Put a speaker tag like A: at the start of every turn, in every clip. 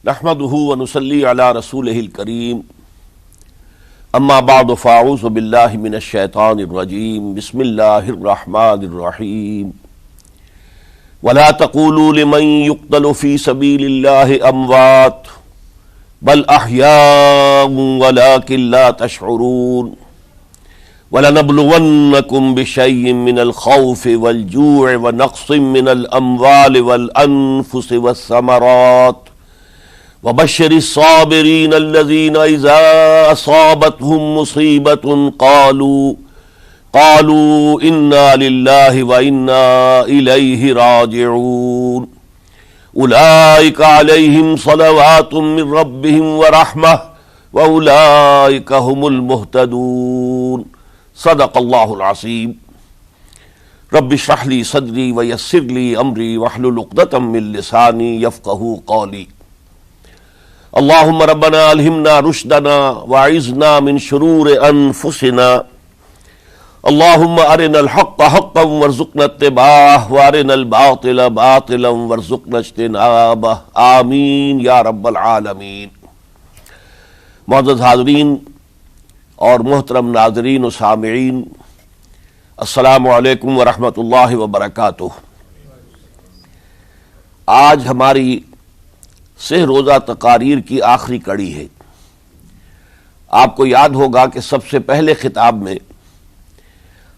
A: نحمده ونصلي على رسوله الكريم اما بعد فاعوذ بالله من الشيطان الرجيم بسم الله الرحمن الرحيم ولا تقولوا لمن يقتل في سبيل الله اموات بل احياء ولكن لا تشعرون وَلَنَبْلُوَنَّكُمْ بِشَيْءٍ مِّنَ الْخَوْفِ وَالْجُوعِ وَنَقْصٍ مِّنَ الْأَمْوَالِ وَالْأَنفُسِ وَالثَّمَرَاتِ وَبَشِّرِ الصَّابِرِينَ الَّذِينَ إِذَا أَصَابَتْهُم مُّصِيبَةٌ قَالُوا إِنَّا لِلَّهِ وَإِنَّا إِلَيْهِ رَاجِعُونَ أُولَٰئِكَ عَلَيْهِمْ صَلَوَاتٌ مِّن رَّبِّهِمْ وَرَحْمَةٌ وَأُولَٰئِكَ هُمُ الْمُهْتَدُونَ صدق اللہ العظیم۔ رب اشرح لی صدری ویسر لی امری واحلل عقدۃ من لسانی یفقہوا قولی۔ اللہم ربنا الہمنا رشدنا واعذنا من شرور انفسنا، اللہم ارنا الحق حقا وارزقنا اتباعہ وارنا الباطل باطلا وارزقنا اجتنابہ، آمین یا رب العالمین۔ معزز حاضرین اور محترم ناظرین و سامعین، السلام علیکم ورحمۃ اللہ وبرکاتہ۔ آج ہماری سہ روزہ تقاریر کی آخری کڑی ہے۔ آپ کو یاد ہوگا کہ سب سے پہلے خطاب میں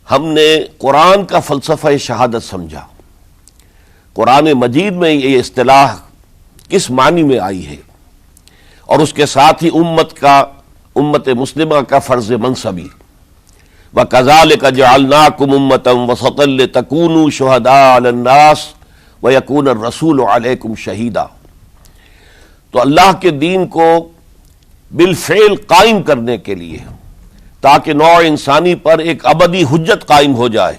A: ہم نے قرآن کا فلسفہ شہادت سمجھا، قرآن مجید میں یہ اصطلاح کس معنی میں آئی ہے، اور اس کے ساتھ ہی امت مسلمہ کا فرض منصبی، وَكَذَلِكَ جَعَلْنَاكُمْ أُمَّةً وَسَطًا لِتَكُونُوا شُهَدَاءَ عَلَى النَّاسِ وَيَكُونَ الرَّسُولُ عَلَيْكُمْ شَهِيدًا۔ تو اللہ کے دین کو بالفعل قائم کرنے کے لیے، تاکہ نوع انسانی پر ایک ابدی حجت قائم ہو جائے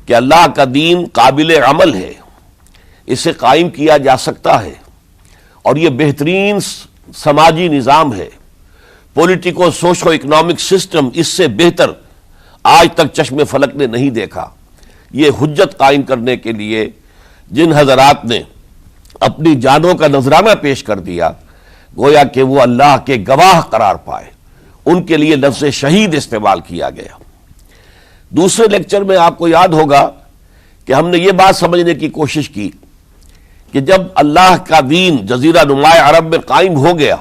A: کہ اللہ کا دین قابل عمل ہے، اسے قائم کیا جا سکتا ہے، اور یہ بہترین سماجی نظام ہے، پولیٹیکو سوشو اکنامک سسٹم اس سے بہتر آج تک چشم فلک نے نہیں دیکھا۔ یہ حجت قائم کرنے کے لیے جن حضرات نے اپنی جانوں کا نذرانہ پیش کر دیا، گویا کہ وہ اللہ کے گواہ قرار پائے، ان کے لیے لفظ شہید استعمال کیا گیا۔ دوسرے لیکچر میں آپ کو یاد ہوگا کہ ہم نے یہ بات سمجھنے کی کوشش کی کہ جب اللہ کا دین جزیرہ نماء عرب میں قائم ہو گیا،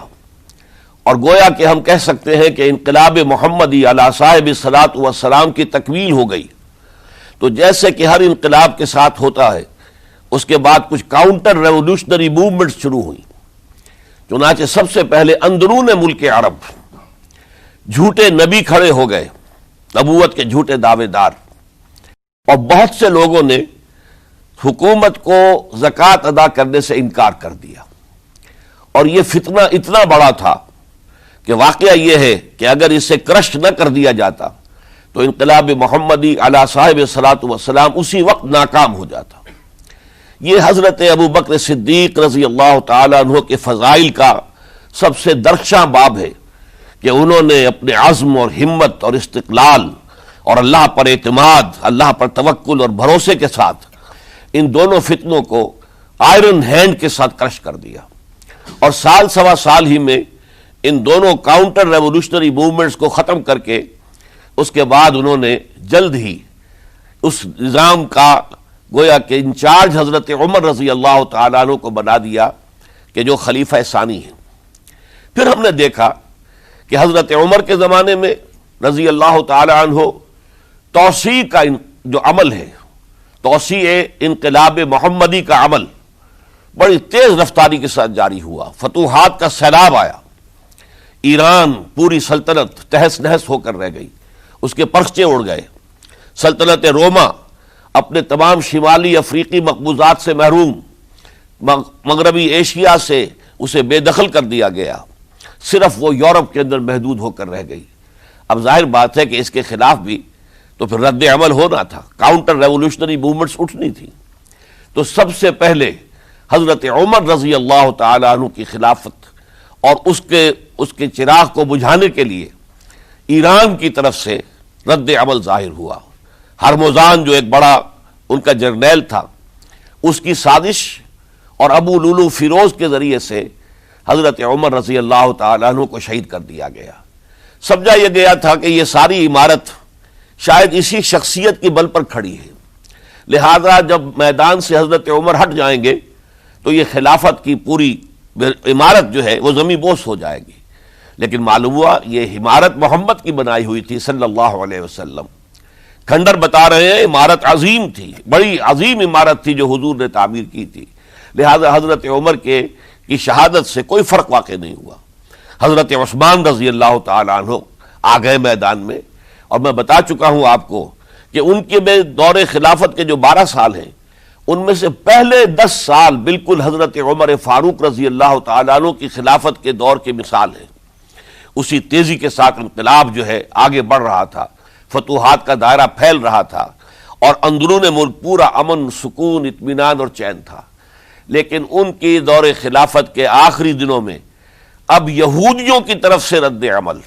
A: اور گویا کہ ہم کہہ سکتے ہیں کہ انقلاب محمدی علی صاحب الصلاۃ والسلام کی تکمیل ہو گئی، تو جیسے کہ ہر انقلاب کے ساتھ ہوتا ہے، اس کے بعد کچھ کاؤنٹر ریولوشنری موومنٹ شروع ہوئی۔ چنانچہ سب سے پہلے اندرون ملک عرب جھوٹے نبی کھڑے ہو گئے، نبوت کے جھوٹے دعوے دار، اور بہت سے لوگوں نے حکومت کو زکوٰۃ ادا کرنے سے انکار کر دیا، اور یہ فتنہ اتنا بڑا تھا کہ واقعہ یہ ہے کہ اگر اسے کرش نہ کر دیا جاتا تو انقلاب محمدی علی صاحب الصلاۃ والسلام اسی وقت ناکام ہو جاتا۔ یہ حضرت ابو بکر صدیق رضی اللہ تعالیٰ عنہ کے فضائل کا سب سے درخشاں باب ہے کہ انہوں نے اپنے عزم اور ہمت اور استقلال اور اللہ پر اعتماد، اللہ پر توکل اور بھروسے کے ساتھ ان دونوں فتنوں کو آئرن ہینڈ کے ساتھ کرش کر دیا، اور سال سوا سال ہی میں ان دونوں کاؤنٹر ریولوشنری موومنٹس کو ختم کر کے اس کے بعد انہوں نے جلد ہی اس نظام کا گویا کہ انچارج حضرت عمر رضی اللہ تعالیٰ عنہ کو بنا دیا کہ جو خلیفہ ثانی ہیں۔ پھر ہم نے دیکھا کہ حضرت عمر کے زمانے میں رضی اللہ تعالیٰ عنہ توسیع کا جو عمل ہے، توسیع انقلاب محمدی کا عمل بڑی تیز رفتاری کے ساتھ جاری ہوا، فتوحات کا سیلاب آیا، ایران پوری سلطنت تہس نہس ہو کر رہ گئی، اس کے پرچے اڑ گئے، سلطنت روما اپنے تمام شمالی افریقی مقبوضات سے محروم، مغربی ایشیا سے اسے بے دخل کر دیا گیا، صرف وہ یورپ کے اندر محدود ہو کر رہ گئی۔ اب ظاہر بات ہے کہ اس کے خلاف بھی تو پھر رد عمل ہونا تھا، کاؤنٹر ریولوشنری موومنٹس اٹھنی تھی۔ تو سب سے پہلے حضرت عمر رضی اللہ تعالیٰ عنہ کی خلافت اور اس کے چراغ کو بجھانے کے لیے ایران کی طرف سے رد عمل ظاہر ہوا۔ ہرموزان جو ایک بڑا ان کا جرنیل تھا، اس کی سازش اور ابو لولو فیروز کے ذریعے سے حضرت عمر رضی اللہ تعالیٰ عنہ کو شہید کر دیا گیا۔ سمجھا یہ گیا تھا کہ یہ ساری عمارت شاید اسی شخصیت کی بل پر کھڑی ہے، لہذا جب میدان سے حضرت عمر ہٹ جائیں گے تو یہ خلافت کی پوری عمارت جو ہے وہ زمین بوس ہو جائے گی۔ لیکن معلوم ہوا یہ عمارت محمد کی بنائی ہوئی تھی صلی اللہ علیہ وسلم۔ کھنڈر بتا رہے ہیں عمارت عظیم تھی، بڑی عظیم عمارت تھی جو حضور نے تعمیر کی تھی، لہذا حضرت عمر کی شہادت سے کوئی فرق واقع نہیں ہوا۔ حضرت عثمان رضی اللہ تعالیٰ عنہ آ گئے میدان میں، اور میں بتا چکا ہوں آپ کو کہ ان کے دور خلافت کے جو 12 سال ہیں ان میں سے پہلے 10 سال بالکل حضرت عمر فاروق رضی اللہ تعالیٰ عنہ کی خلافت کے دور کی مثال ہے۔ اسی تیزی کے ساتھ انقلاب جو ہے آگے بڑھ رہا تھا، فتوحات کا دائرہ پھیل رہا تھا، اور اندرون ملک پورا امن، سکون، اطمینان اور چین تھا۔ لیکن ان کی دور خلافت کے آخری دنوں میں اب یہودیوں کی طرف سے رد عمل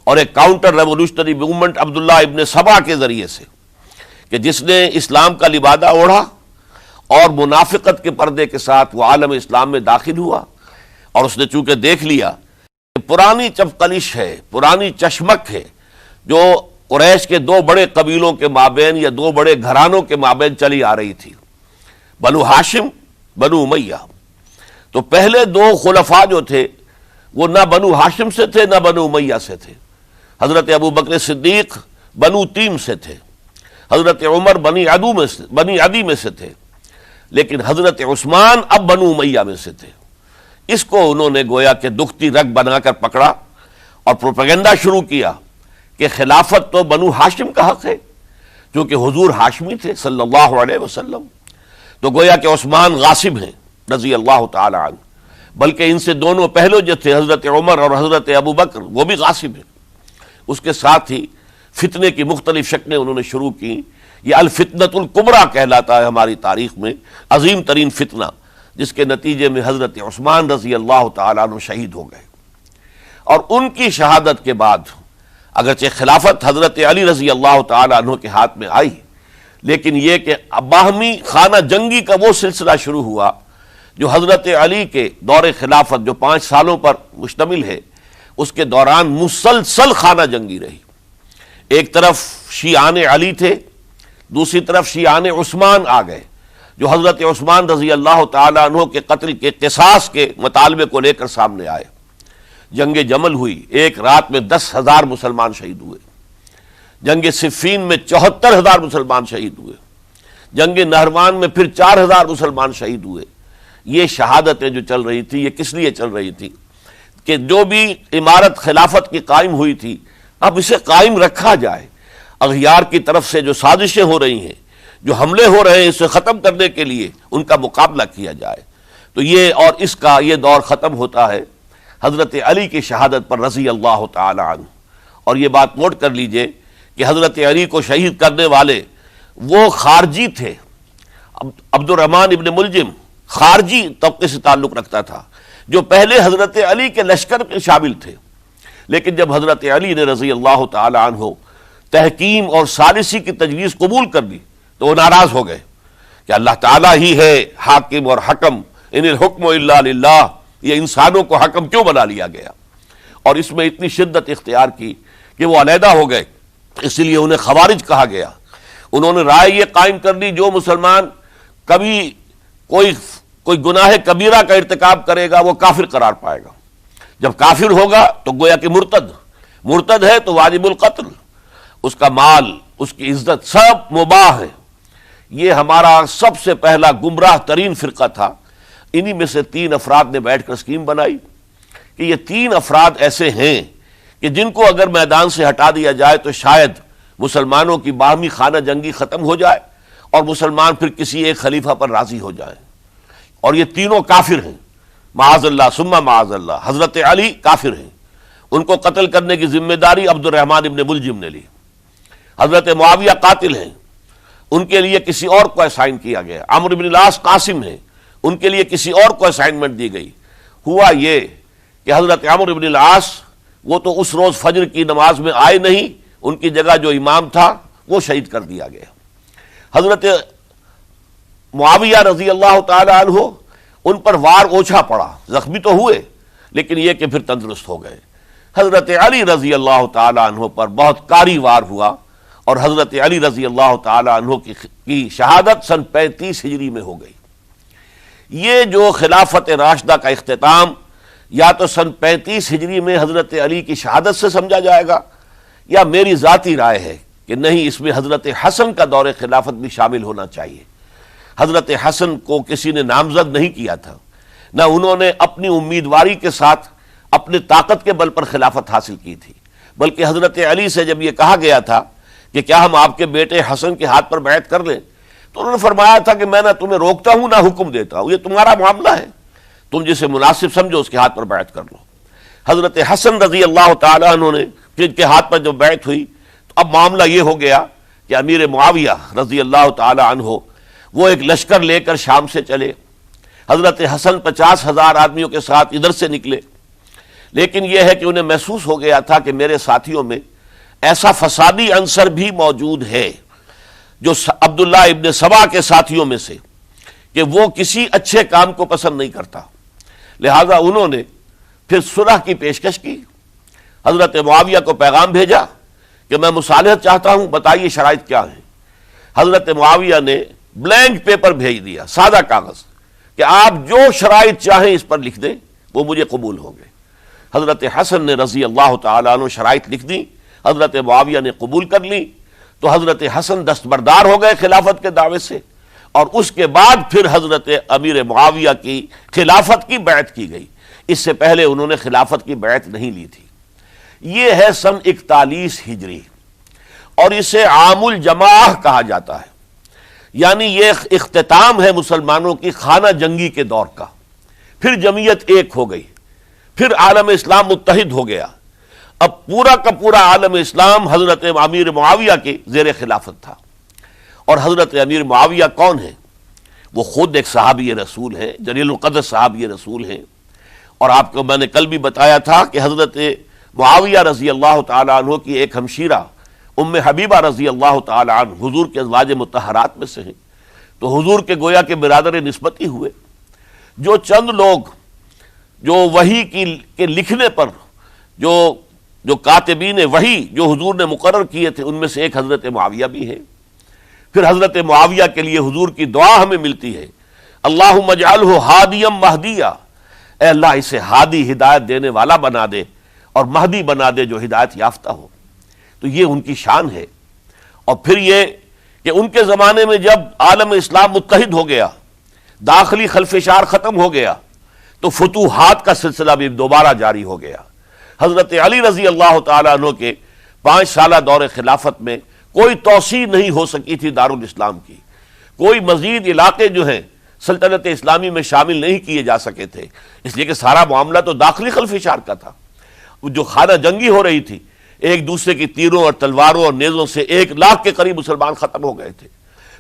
A: اور ایک کاؤنٹر ریولوشنری موومنٹ عبداللہ ابن سبا کے ذریعے سے، کہ جس نے اسلام کا لبادہ اوڑھا اور منافقت کے پردے کے ساتھ وہ عالم اسلام میں داخل ہوا، اور اس نے چونکہ دیکھ لیا کہ پرانی چپقلش ہے، پرانی چشمک ہے جو قریش کے 2 بڑے قبیلوں کے مابین یا 2 بڑے گھرانوں کے مابین چلی آ رہی تھی، بنو ہاشم، بنو امیہ۔ تو پہلے 2 خلفاء جو تھے وہ نہ بنو ہاشم سے تھے نہ بنو امیہ سے تھے۔ حضرت ابو بکر صدیق بنو تیم سے تھے، حضرت عمر بنی عدی میں سے تھے، لیکن حضرت عثمان اب بنو امیہ میں سے تھے۔ اس کو انہوں نے گویا کہ دکھتی رگ بنا کر پکڑا اور پروپیگنڈا شروع کیا کہ خلافت تو بنو ہاشم کا حق ہے، کیونکہ حضور ہاشمی تھے صلی اللہ علیہ وسلم۔ تو گویا کہ عثمان غاصب ہیں رضی اللہ تعالی عنہ، بلکہ ان سے دونوں پہلو جو تھے حضرت عمر اور حضرت ابو بکر وہ بھی غاصب ہیں۔ اس کے ساتھ ہی فتنے کی مختلف شکلیں انہوں نے شروع کی۔ یہ الفتنۃ الکبریٰ کہلاتا ہے ہماری تاریخ میں، عظیم ترین فتنہ، جس کے نتیجے میں حضرت عثمان رضی اللہ تعالیٰ عنہ شہید ہو گئے۔ اور ان کی شہادت کے بعد اگرچہ خلافت حضرت علی رضی اللہ تعالیٰ عنہ کے ہاتھ میں آئی، لیکن یہ کہ باہمی خانہ جنگی کا وہ سلسلہ شروع ہوا جو حضرت علی کے دور خلافت جو 5 سالوں پر مشتمل ہے، اس کے دوران مسلسل خانہ جنگی رہی۔ ایک طرف شیعان علی تھے، دوسری طرف شیعان عثمان آ گئے، جو حضرت عثمان رضی اللہ تعالیٰ عنہ کے قتل کے قصاص کے مطالبے کو لے کر سامنے آئے۔ جنگ جمل ہوئی، ایک رات میں 10,000 مسلمان شہید ہوئے۔ جنگ صفین میں 74,000 مسلمان شہید ہوئے۔ جنگ نہروان میں پھر 4,000 مسلمان شہید ہوئے۔ یہ شہادتیں جو چل رہی تھی یہ کس لیے چل رہی تھی کہ جو بھی عمارت خلافت کی قائم ہوئی تھی اب اسے قائم رکھا جائے، اغیار کی طرف سے جو سازشیں ہو رہی ہیں، جو حملے ہو رہے ہیں، اسے ختم کرنے کے لیے ان کا مقابلہ کیا جائے۔ تو یہ اور اس کا یہ دور ختم ہوتا ہے حضرت علی کی شہادت پر رضی اللہ تعالی عنہ۔ اور یہ بات نوٹ کر لیجئے کہ حضرت علی کو شہید کرنے والے وہ خارجی تھے۔ عبد الرحمن ابن ملجم خارجی طبقے سے تعلق رکھتا تھا، جو پہلے حضرت علی کے لشکر میں شامل تھے، لیکن جب حضرت علی نے رضی اللہ تعالی عنہ تحکیم اور ثالثی کی تجویز قبول کر لی تو وہ ناراض ہو گئے کہ اللہ تعالیٰ ہی ہے حاکم اور حکم، ان الحکم الا للہ، یہ انسانوں کو حکم کیوں بنا لیا گیا؟ اور اس میں اتنی شدت اختیار کی کہ وہ علیحدہ ہو گئے، اس لیے انہیں خوارج کہا گیا۔ انہوں نے رائے یہ قائم کر دی جو مسلمان کبھی کوئی گناہ کبیرہ کا ارتکاب کرے گا وہ کافر قرار پائے گا، جب کافر ہوگا تو گویا کہ مرتد ہے تو واجب القتل، اس کا مال، اس کی عزت سب مباح ہے۔ یہ ہمارا سب سے پہلا گمراہ ترین فرقہ تھا۔ انہی میں سے 3 افراد نے بیٹھ کر اسکیم بنائی کہ یہ 3 افراد ایسے ہیں کہ جن کو اگر میدان سے ہٹا دیا جائے تو شاید مسلمانوں کی باہمی خانہ جنگی ختم ہو جائے اور مسلمان پھر کسی ایک خلیفہ پر راضی ہو جائیں۔ اور یہ تینوں کافر ہیں، معاذ اللہ ثم معاذ اللہ۔ حضرت علی کافر ہیں، ان کو قتل کرنے کی ذمہ داری عبد الرحمن ابن ملجم نے لی۔ حضرت معاویہ قاتل ہیں، ان کے لیے کسی اور کو اسائن کیا گیا۔ عمرو بن العاص قاسم ہیں، ان کے لیے کسی اور کو اسائنمنٹ دی گئی۔ ہوا یہ کہ حضرت عمرو بن العاص وہ تو اس روز فجر کی نماز میں آئے نہیں، ان کی جگہ جو امام تھا وہ شہید کر دیا گیا۔ حضرت معاویہ رضی اللہ تعالی عنہ ان پر وار اوچھا پڑا، زخمی تو ہوئے لیکن یہ کہ پھر تندرست ہو گئے۔ حضرت علی رضی اللہ تعالی عنہ پر بہت کاری وار ہوا اور حضرت علی رضی اللہ تعالی عنہ کی شہادت سن 35 ہجری میں ہو گئی۔ یہ جو خلافت راشدہ کا اختتام یا تو سن 35 ہجری میں حضرت علی کی شہادت سے سمجھا جائے گا، یا میری ذاتی رائے ہے کہ نہیں، اس میں حضرت حسن کا دور خلافت بھی شامل ہونا چاہیے۔ حضرت حسن کو کسی نے نامزد نہیں کیا تھا، نہ انہوں نے اپنی امیدواری کے ساتھ اپنے طاقت کے بل پر خلافت حاصل کی تھی، بلکہ حضرت علی سے جب یہ کہا گیا تھا کہ کیا ہم آپ کے بیٹے حسن کے ہاتھ پر بیعت کر لیں، تو انہوں نے فرمایا تھا کہ میں نہ تمہیں روکتا ہوں نہ حکم دیتا ہوں، یہ تمہارا معاملہ ہے، تم جسے مناسب سمجھو اس کے ہاتھ پر بیعت کر لو۔ حضرت حسن رضی اللہ تعالیٰ عنہ نے جن کے ہاتھ پر جو بیعت ہوئی، تو اب معاملہ یہ ہو گیا کہ امیر معاویہ رضی اللہ تعالیٰ عنہ وہ ایک لشکر لے کر شام سے چلے۔ حضرت حسن 50,000 آدمیوں کے ساتھ ادھر سے نکلے، لیکن یہ ہے کہ انہیں محسوس ہو گیا تھا کہ میرے ساتھیوں میں ایسا فسادی عنصر بھی موجود ہے جو عبداللہ ابن سبا کے ساتھیوں میں سے، کہ وہ کسی اچھے کام کو پسند نہیں کرتا، لہذا انہوں نے پھر صلح کی پیشکش کی۔ حضرت معاویہ کو پیغام بھیجا کہ میں مصالحت چاہتا ہوں، بتائیے شرائط کیا ہیں۔ حضرت معاویہ نے بلینک پیپر بھیج دیا، سادہ کاغذ، کہ آپ جو شرائط چاہیں اس پر لکھ دیں، وہ مجھے قبول ہوں گے۔ حضرت حسن نے رضی اللہ تعالیٰ عنہ شرائط لکھ دی، حضرت معاویہ نے قبول کر لی، تو حضرت حسن دستبردار ہو گئے خلافت کے دعوے سے، اور اس کے بعد پھر حضرت امیر معاویہ کی خلافت کی بیعت کی گئی۔ اس سے پہلے انہوں نے خلافت کی بیعت نہیں لی تھی۔ یہ ہے سن 41 ہجری، اور اسے عام الجماع کہا جاتا ہے، یعنی یہ اختتام ہے مسلمانوں کی خانہ جنگی کے دور کا۔ پھر جمعیت ایک ہو گئی، پھر عالم اسلام متحد ہو گیا۔ اب پورا کا پورا عالم اسلام حضرت امیر معاویہ کے زیر خلافت تھا۔ اور حضرت امیر معاویہ کون ہیں؟ وہ خود ایک صحابی رسول ہیں، جلیل القدر صحابی رسول ہیں، اور آپ کو میں نے کل بھی بتایا تھا کہ حضرت معاویہ رضی اللہ تعالی عنہ کی ایک ہمشیرہ ام حبیبہ رضی اللہ تعالی عنہ حضور کے ازواج مطہرات میں سے ہیں، تو حضور کے گویا کے برادر نسبتی ہوئے۔ جو چند لوگ جو وحی کے لکھنے پر جو کاتبین وحی جو حضور نے مقرر کیے تھے، ان میں سے ایک حضرت معاویہ بھی ہے۔ پھر حضرت معاویہ کے لیے حضور کی دعا ہمیں ملتی ہے، اللہم اجعلہ ہادیا مہدیا، اے اللہ اسے ہادی ہدایت دینے والا بنا دے اور مہدی بنا دے جو ہدایت یافتہ ہو۔ تو یہ ان کی شان ہے۔ اور پھر یہ کہ ان کے زمانے میں جب عالم اسلام متحد ہو گیا، داخلی خلفشار ختم ہو گیا، تو فتوحات کا سلسلہ بھی دوبارہ جاری ہو گیا۔ حضرت علی رضی اللہ تعالیٰ عنہ کے 5 سالہ دور خلافت میں کوئی توسیع نہیں ہو سکی تھی دارالاسلام کی، کوئی مزید علاقے جو ہیں سلطنت اسلامی میں شامل نہیں کیے جا سکے تھے، اس لیے کہ سارا معاملہ تو داخلی خلفشار کا تھا۔ جو خانہ جنگی ہو رہی تھی، ایک دوسرے کی تیروں اور تلواروں اور نیزوں سے 1 لاکھ کے قریب مسلمان ختم ہو گئے تھے،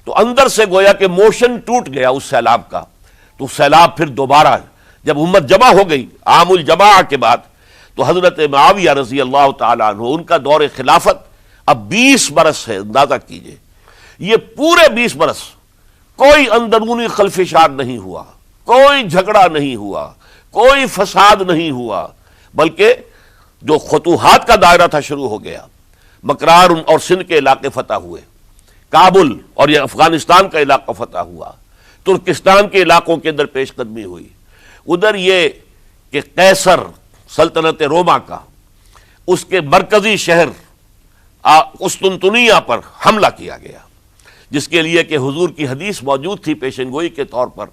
A: تو اندر سے گویا کہ موشن ٹوٹ گیا اس سیلاب کا۔ تو سیلاب پھر دوبارہ جب امت جمع ہو گئی عام الجماع کے بعد، تو حضرت معاویہ رضی اللہ تعالیٰ عنہ ان کا دور خلافت اب 20 برس ہے۔ اندازہ کیجئے، یہ پورے 20 برس کوئی اندرونی خلفشار نہیں ہوا، کوئی جھگڑا نہیں ہوا، کوئی فساد نہیں ہوا، بلکہ جو فتوحات کا دائرہ تھا شروع ہو گیا۔ مکرار اور سندھ کے علاقے فتح ہوئے، کابل اور یہ افغانستان کا علاقہ فتح ہوا، ترکستان کے علاقوں کے اندر پیش قدمی ہوئی، ادھر یہ کہ قیصر سلطنت روما کا اس کے مرکزی شہر قسطنطنیہ پر حملہ کیا گیا، جس کے لیے کہ حضور کی حدیث موجود تھی پیشن گوئی کے طور پر،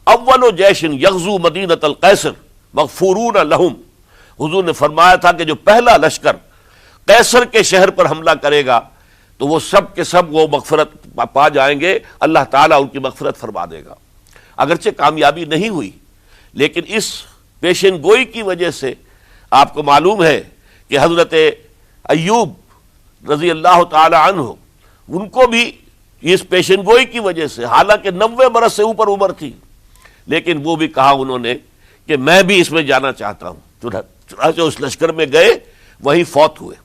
A: اول جیش یغزو مدینۃ القیصر مغفورون لہم۔ حضور نے فرمایا تھا کہ جو پہلا لشکر قیصر کے شہر پر حملہ کرے گا تو وہ سب کے سب وہ مغفرت پا جائیں گے، اللہ تعالیٰ ان کی مغفرت فرما دے گا۔ اگرچہ کامیابی نہیں ہوئی، لیکن اس پیشن گوئی کی وجہ سے آپ کو معلوم ہے کہ حضرت ایوب رضی اللہ تعالی عنہ ان کو بھی اس پیشن گوئی کی وجہ سے، حالانکہ 90 برس سے اوپر عمر تھی، لیکن وہ بھی کہا انہوں نے کہ میں بھی اس میں جانا چاہتا ہوں، چنانچہ اس لشکر میں گئے، وہیں فوت ہوئے۔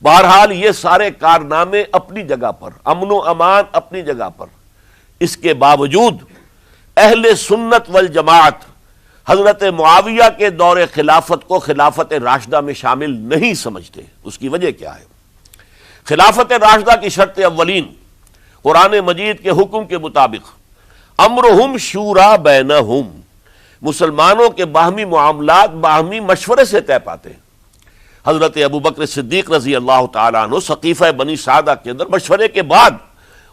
A: بہرحال یہ سارے کارنامے اپنی جگہ پر، امن و امان اپنی جگہ پر، اس کے باوجود اہل سنت والجماعت حضرت معاویہ کے دور خلافت کو خلافت راشدہ میں شامل نہیں سمجھتے. اس کی وجہ کیا ہے؟ خلافت راشدہ کی شرط اولین قرآن مجید کے حکم کے مطابق امرہم شورا بینہم، مسلمانوں کے باہمی معاملات باہمی مشورے سے طے پاتے ہیں. حضرت ابو بکر صدیق رضی اللہ تعالیٰ عنہ سقیفہ بنی سعدہ کے اندر مشورے کے بعد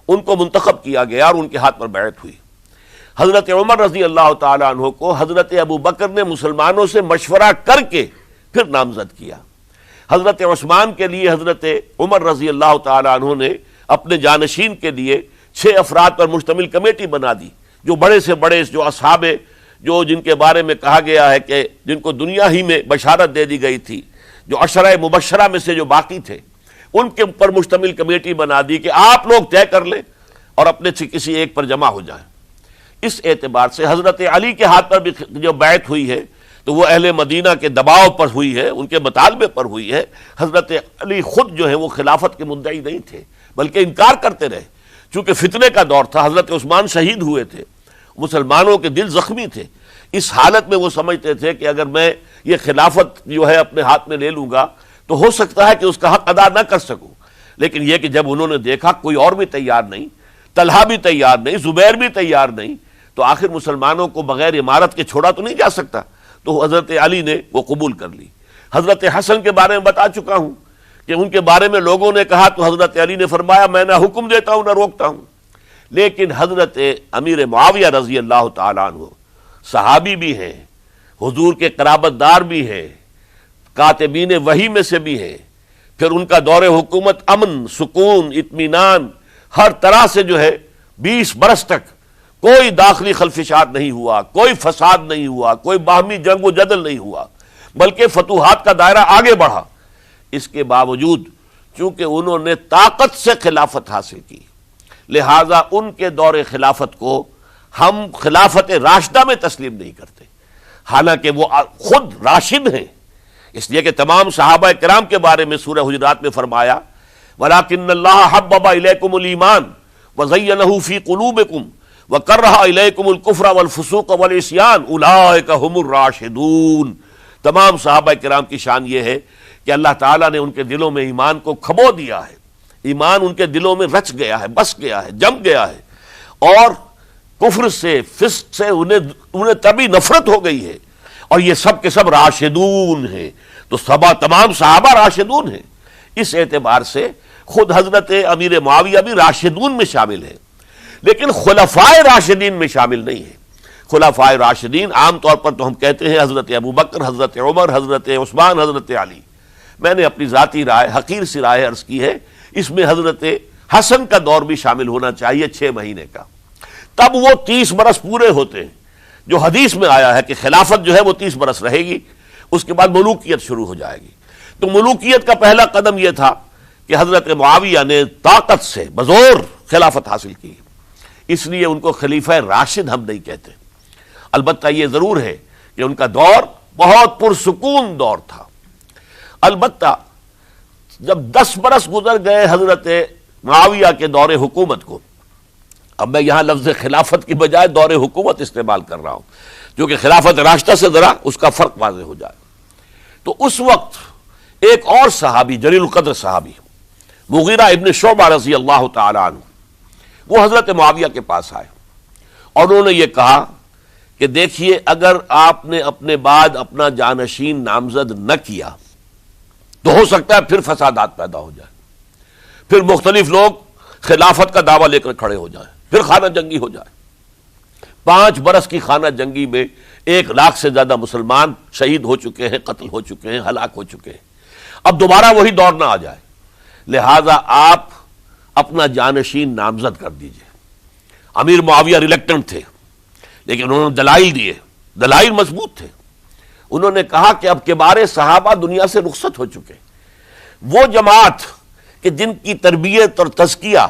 A: ان کو منتخب کیا گیا اور ان کے ہاتھ پر بیعت ہوئی. حضرت عمر رضی اللہ تعالیٰ عنہ کو حضرت ابو بکر نے مسلمانوں سے مشورہ کر کے پھر نامزد کیا. حضرت عثمان کے لیے حضرت عمر رضی اللہ تعالیٰ عنہ نے اپنے جانشین کے لیے 6 افراد پر مشتمل کمیٹی بنا دی، جو بڑے سے بڑے جو اصحاب جو جن کے بارے میں کہا گیا ہے کہ جن کو دنیا ہی میں بشارت دے دی گئی تھی، جو عشرہ مبشرہ میں سے جو باقی تھے، ان کے اوپر مشتمل کمیٹی بنا دی کہ آپ لوگ طے کر لیں اور اپنے سے کسی ایک پر جمع ہو جائیں. اس اعتبار سے حضرت علی کے ہاتھ پر بھی جو بیعت ہوئی ہے تو وہ اہل مدینہ کے دباؤ پر ہوئی ہے، ان کے مطالبے پر ہوئی ہے. حضرت علی خود جو ہے وہ خلافت کے مدعی نہیں تھے بلکہ انکار کرتے رہے، چونکہ فتنے کا دور تھا. حضرت عثمان شہید ہوئے تھے، مسلمانوں کے دل زخمی تھے. اس حالت میں وہ سمجھتے تھے کہ اگر میں یہ خلافت جو ہے اپنے ہاتھ میں لے لوں گا تو ہو سکتا ہے کہ اس کا حق ادا نہ کر سکوں. لیکن یہ کہ جب انہوں نے دیکھا کوئی اور بھی تیار نہیں، طلحہ بھی تیار نہیں، زبیر بھی تیار نہیں، تو آخر مسلمانوں کو بغیر امارت کے چھوڑا تو نہیں جا سکتا. تو حضرت علی نے وہ قبول کر لی. حضرت حسن کے بارے میں بتا چکا ہوں کہ ان کے بارے میں لوگوں نے کہا تو حضرت علی نے فرمایا میں نہ حکم دیتا ہوں نہ روکتا ہوں. لیکن حضرت امیر معاویہ رضی اللہ تعالیٰ عنہ صحابی بھی ہیں، حضور کے قرابت دار بھی ہیں، کاتبین وحی میں سے بھی ہیں. پھر ان کا دور حکومت امن، سکون، اطمینان ہر طرح سے جو ہے 20 برس تک کوئی داخلی خلفشات نہیں ہوا، کوئی فساد نہیں ہوا، کوئی باہمی جنگ و جدل نہیں ہوا، بلکہ فتوحات کا دائرہ آگے بڑھا. اس کے باوجود چونکہ انہوں نے طاقت سے خلافت حاصل کی، لہذا ان کے دور خلافت کو ہم خلافت راشدہ میں تسلیم نہیں کرتے، حالانکہ وہ خود راشد ہیں. اس لیے کہ تمام صحابہ کرام کے بارے میں سورہ حجرات میں فرمایا وَلَٰكِنَّ اللَّهَ حَبَّبَ إِلَيْكُمُ الْإِيمَانَ وَزَيَّنَهُ فِي قُلُوبِكُمْ وَكَرَّهَ إِلَيْكُمُ الْكُفْرَ وَالْفُسُوقَ وَالْعِصْيَانَ أُولَٰئِكَ هُمُ الرَّاشِدُونَ. تمام صحابہ کرام کی شان یہ ہے کہ اللہ تعالیٰ نے ان کے دلوں میں ایمان کو کھبو دیا ہے، ایمان ان کے دلوں میں رچ گیا ہے، بس گیا ہے، جم گیا ہے، اور کفر سے، فسق سے انہیں تبھی نفرت ہو گئی ہے. اور یہ سب کے سب راشدون ہیں. تو تمام صحابہ راشدون ہیں. اس اعتبار سے خود حضرت امیر معاویہ بھی راشدون میں شامل ہے، لیکن خلفائے راشدین میں شامل نہیں ہے. خلفائے راشدین عام طور پر تو ہم کہتے ہیں حضرت ابو بکر، حضرت عمر، حضرت عثمان، حضرت علی. میں نے اپنی ذاتی رائے، حقیر سی رائے عرض کی ہے، اس میں حضرت حسن کا دور بھی شامل ہونا چاہیے 6 مہینے کا. تب وہ 30 برس پورے ہوتے ہیں جو حدیث میں آیا ہے کہ خلافت جو ہے وہ 30 برس رہے گی، اس کے بعد ملوکیت شروع ہو جائے گی. تو ملوکیت کا پہلا قدم یہ تھا کہ حضرت معاویہ نے طاقت سے بزور خلافت حاصل کی. اس لیے ان کو خلیفہ راشد ہم نہیں کہتے. البتہ یہ ضرور ہے کہ ان کا دور بہت پرسکون دور تھا. البتہ جب 10 برس گزر گئے حضرت معاویہ کے دور حکومت کو، اب میں یہاں لفظ خلافت کی بجائے دور حکومت استعمال کر رہا ہوں جو کہ خلافت راشدہ سے ذرا اس کا فرق واضح ہو جائے. تو اس وقت ایک اور صحابی، جلیل القدر صحابی مغیرہ ابن شعبہ رضی اللہ تعالی عنہ، وہ حضرت معاویہ کے پاس آئے اور انہوں نے یہ کہا کہ دیکھیے اگر آپ نے اپنے بعد اپنا جانشین نامزد نہ کیا تو ہو سکتا ہے پھر فسادات پیدا ہو جائیں، پھر مختلف لوگ خلافت کا دعویٰ لے کر کھڑے ہو جائیں، پھر خانہ جنگی ہو جائے. 5 برس کی خانہ جنگی میں 1 لاکھ سے زیادہ مسلمان شہید ہو چکے ہیں، قتل ہو چکے ہیں، ہلاک ہو چکے ہیں. اب دوبارہ وہی دور نہ آ جائے، لہذا آپ اپنا جانشین نامزد کر دیجئے. امیر معاویہ ریلیکٹنٹ تھے، لیکن انہوں نے دلائل دیے، دلائل مضبوط تھے. انہوں نے کہا کہ اب کبار صحابہ دنیا سے رخصت ہو چکے، وہ جماعت کہ جن کی تربیت اور تزکیہ،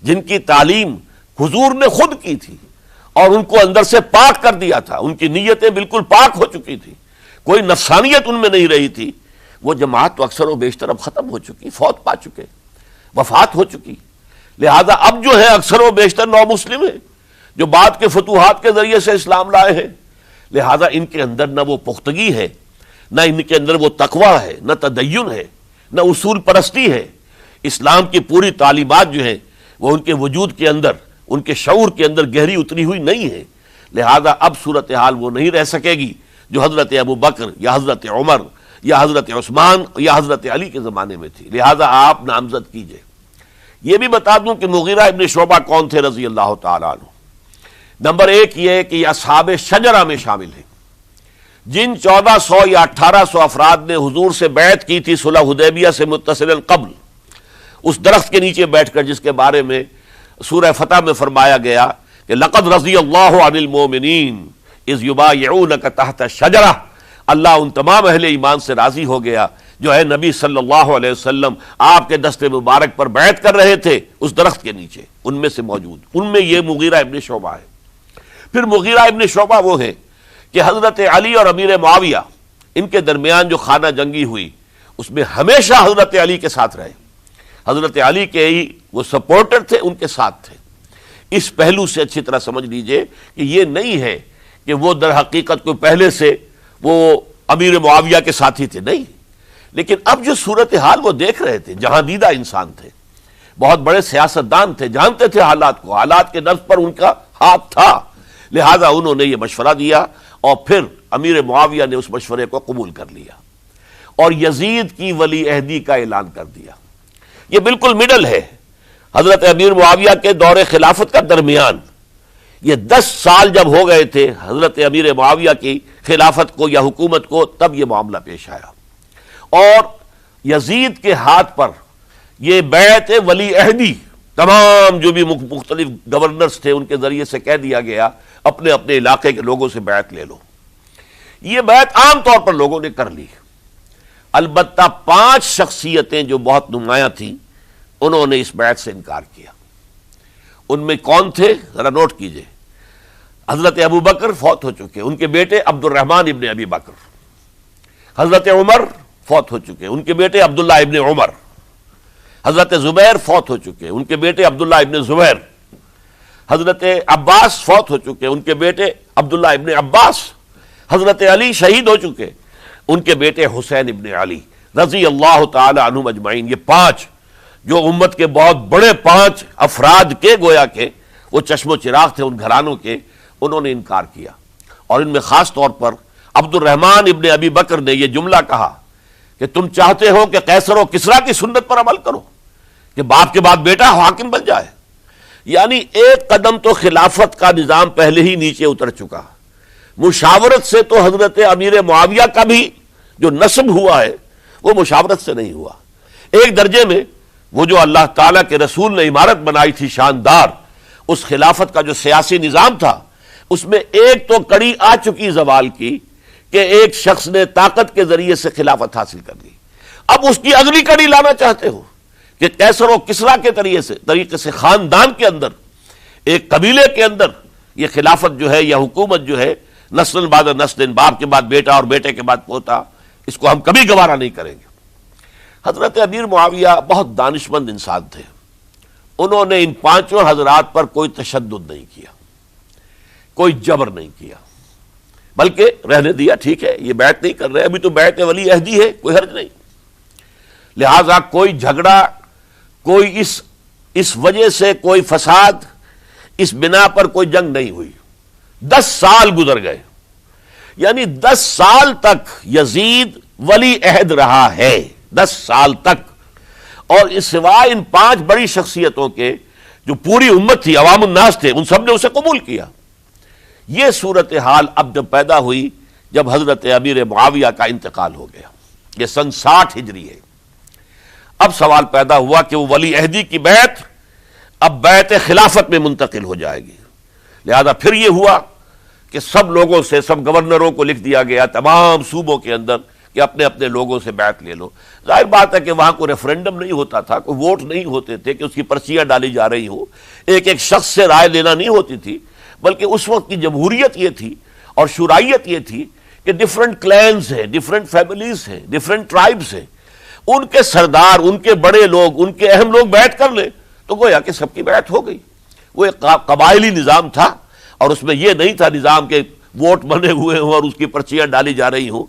A: جن کی تعلیم حضور نے خود کی تھی اور ان کو اندر سے پاک کر دیا تھا، ان کی نیتیں بالکل پاک ہو چکی تھی، کوئی نفسانیت ان میں نہیں رہی تھی، وہ جماعت تو اکثر و بیشتر اب ختم ہو چکی، فوت پا چکے، وفات ہو چکی. لہذا اب جو ہے اکثر و بیشتر نو مسلم ہیں. جو بعد کے فتوحات کے ذریعے سے اسلام لائے ہیں، لہذا ان کے اندر نہ وہ پختگی ہے، نہ ان کے اندر وہ تقوی ہے، نہ تدین ہے، نہ اصول پرستی ہے۔ اسلام کی پوری تعلیمات جو ہیں وہ ان کے وجود کے اندر، ان کے شعور کے اندر گہری اتری ہوئی نہیں ہے۔ لہذا اب صورتحال وہ نہیں رہ سکے گی جو حضرت ابو بکر یا حضرت عمر یا حضرت عثمان یا حضرت علی کے زمانے میں تھی۔ لہذا آپ نامزد کیجئے۔ یہ بھی بتا دوں کہ مغیرہ ابن شعبہ کون تھے رضی اللہ تعالیٰ عنہ۔ نمبر ایک یہ کہ یہ اصحاب شجرہ میں شامل ہیں، جن 1400 یا 1800 افراد نے حضور سے بیعت کی تھی صلح حدیبیہ سے متصل قبل، اس درخت کے نیچے بیٹھ کر، جس کے بارے میں سورہ فتح میں فرمایا گیا کہ لقد رضی اللہ عن المؤمنین اذ یبایعونک تحت الشجرہ، اللہ ان تمام اہل ایمان سے راضی ہو گیا جو ہے نبی صلی اللہ علیہ وسلم آپ کے دست مبارک پر بیعت کر رہے تھے اس درخت کے نیچے، ان میں سے موجود، ان میں یہ مغیرہ ابن شعبہ ہے۔ پھر مغیرہ ابن شعبہ وہ ہے کہ حضرت علی اور امیر معاویہ ان کے درمیان جو خانہ جنگی ہوئی اس میں ہمیشہ حضرت علی کے ساتھ رہے، حضرت علی کے ہی وہ سپورٹر تھے، ان کے ساتھ تھے۔ اس پہلو سے اچھی طرح سمجھ لیجئے کہ یہ نہیں ہے کہ وہ در حقیقت کو پہلے سے وہ امیر معاویہ کے ساتھی تھے، نہیں، لیکن اب جو صورتحال وہ دیکھ رہے تھے، جہاں دیدہ انسان تھے، بہت بڑے سیاستدان تھے، جانتے تھے حالات کو، حالات کے نبض پر ان کا ہاتھ تھا، لہذا انہوں نے یہ مشورہ دیا اور پھر امیر معاویہ نے اس مشورے کو قبول کر لیا اور یزید کی ولی عہدی کا اعلان کر دیا۔ یہ بالکل مڈل ہے حضرت امیر معاویہ کے دور خلافت کا درمیان۔ یہ 10 سال جب ہو گئے تھے حضرت امیر معاویہ کی خلافت کو یا حکومت کو، تب یہ معاملہ پیش آیا اور یزید کے ہاتھ پر یہ بیعت ولی عہدی تمام جو بھی مختلف گورنرز تھے ان کے ذریعے سے کہہ دیا گیا اپنے اپنے علاقے کے لوگوں سے بیعت لے لو۔ یہ بیعت عام طور پر لوگوں نے کر لی، البتہ 5 شخصیتیں جو بہت نمایاں تھیں انہوں نے اس بیعت سے انکار کیا۔ ان میں کون تھے ذرا نوٹ کیجئے۔ حضرت ابو بکر فوت ہو چکے، ان کے بیٹے عبد الرحمن ابن ابی بکر۔ حضرت عمر فوت ہو چکے، ان کے بیٹے عبداللہ ابن عمر۔ حضرت زبیر فوت ہو چکے، ان کے بیٹے عبداللہ ابن زبیر۔ حضرت عباس فوت ہو چکے، ان کے بیٹے عبداللہ ابن عباس۔ حضرت علی شہید ہو چکے، ان کے بیٹے حسین ابن علی رضی اللہ تعالی عنہم اجمعین۔ یہ 5 جو امت کے بہت بڑے 5 افراد کے گویا کے وہ چشم و چراغ تھے ان گھرانوں کے، انہوں نے انکار کیا۔ اور ان میں خاص طور پر عبد الرحمن ابن ابی بکر نے یہ جملہ کہا کہ تم چاہتے ہو کہ قیصر و کسریٰ کی سنت پر عمل کرو کہ باپ کے بعد بیٹا حاکم بن جائے، یعنی ایک قدم تو خلافت کا نظام پہلے ہی نیچے اتر چکا۔ مشاورت سے تو حضرت امیر معاویہ کا بھی جو نسب ہوا ہے وہ مشاورت سے نہیں ہوا۔ ایک درجے میں وہ جو اللہ تعالیٰ کے رسول نے عمارت بنائی تھی شاندار، اس خلافت کا جو سیاسی نظام تھا اس میں ایک تو کڑی آ چکی زوال کی کہ ایک شخص نے طاقت کے ذریعے سے خلافت حاصل کر لی۔ اب اس کی اگلی کڑی لانا چاہتے ہو کہ قیصر و کسریٰ کے طریقے سے خاندان کے اندر، ایک قبیلے کے اندر یہ خلافت جو ہے یا حکومت جو ہے نسل بعد نسل، باپ کے بعد بیٹا اور بیٹے کے بعد پوتا، اس کو ہم کبھی گوارا نہیں کریں گے۔ حضرت امیر معاویہ بہت دانشمند انسان تھے، انہوں نے ان 5 حضرات پر کوئی تشدد نہیں کیا، کوئی جبر نہیں کیا، بلکہ رہنے دیا، ٹھیک ہے یہ بیعت نہیں کر رہے، ابھی تو بیعت ولی عہدی ہے، کوئی حرج نہیں۔ لہذا کوئی جھگڑا، کوئی اس وجہ سے کوئی فساد، اس بنا پر کوئی جنگ نہیں ہوئی۔ 10 سال گزر گئے، یعنی 10 سال تک یزید ولی عہد رہا ہے، 10 سال تک، اور اس سوائے ان 5 بڑی شخصیتوں کے جو پوری امت تھی، عوام الناس تھے، ان سب نے اسے قبول کیا۔ یہ صورتحال اب جب پیدا ہوئی جب حضرت امیر معاویہ کا انتقال ہو گیا، یہ سن 60 ہجری ہے۔ اب سوال پیدا ہوا کہ وہ ولی عہدی کی بیعت اب بیعت خلافت میں منتقل ہو جائے گی۔ لہذا پھر یہ ہوا کہ سب لوگوں سے، سب گورنروں کو لکھ دیا گیا تمام صوبوں کے اندر کہ اپنے اپنے لوگوں سے بیعت لے لو۔ ظاہر بات ہے کہ وہاں کوئی ریفرنڈم نہیں ہوتا تھا، کوئی ووٹ نہیں ہوتے تھے کہ اس کی پرچیاں ڈالی جا رہی ہوں، ایک ایک شخص سے رائے لینا نہیں ہوتی تھی، بلکہ اس وقت کی جمہوریت یہ تھی اور شورائیت یہ تھی کہ ڈفرنٹ کلینز ہیں، ڈفرنٹ فیملیز ہیں، ڈفرنٹ ٹرائبز ہیں، ان کے سردار، ان کے بڑے لوگ، ان کے اہم لوگ بیعت کر لیں تو گویا کہ سب کی بیعت ہو گئی۔ وہ ایک قبائلی نظام تھا اور اس میں یہ نہیں تھا نظام کے ووٹ بنے ہوئے ہوں اور اس کی پرچیاں ڈالی جا رہی ہوں،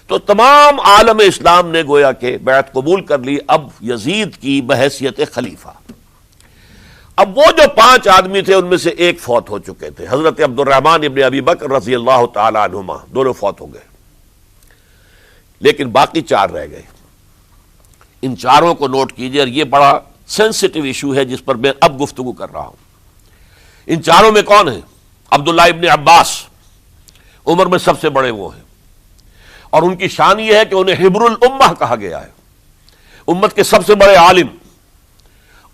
A: تو تمام عالم اسلام نے گویا کہ بیعت قبول کر لی اب یزید کی بحیثیت خلیفہ۔ اب وہ جو 5 آدمی تھے ان میں سے ایک فوت ہو چکے تھے، حضرت عبد الرحمن ابن ابی بکر رضی اللہ تعالی عنہما، دونوں فوت ہو گئے، لیکن باقی 4 رہ گئے۔ ان 4 کو نوٹ کیجئے، اور یہ بڑا سینسٹیو ایشو ہے جس پر میں اب گفتگو کر رہا ہوں۔ ان 4 میں کون ہیں؟ عبداللہ ابن عباس، عمر میں سب سے بڑے وہ ہیں، اور ان کی شان یہ ہے کہ انہیں حبر الامہ کہا گیا ہے، امت کے سب سے بڑے عالم،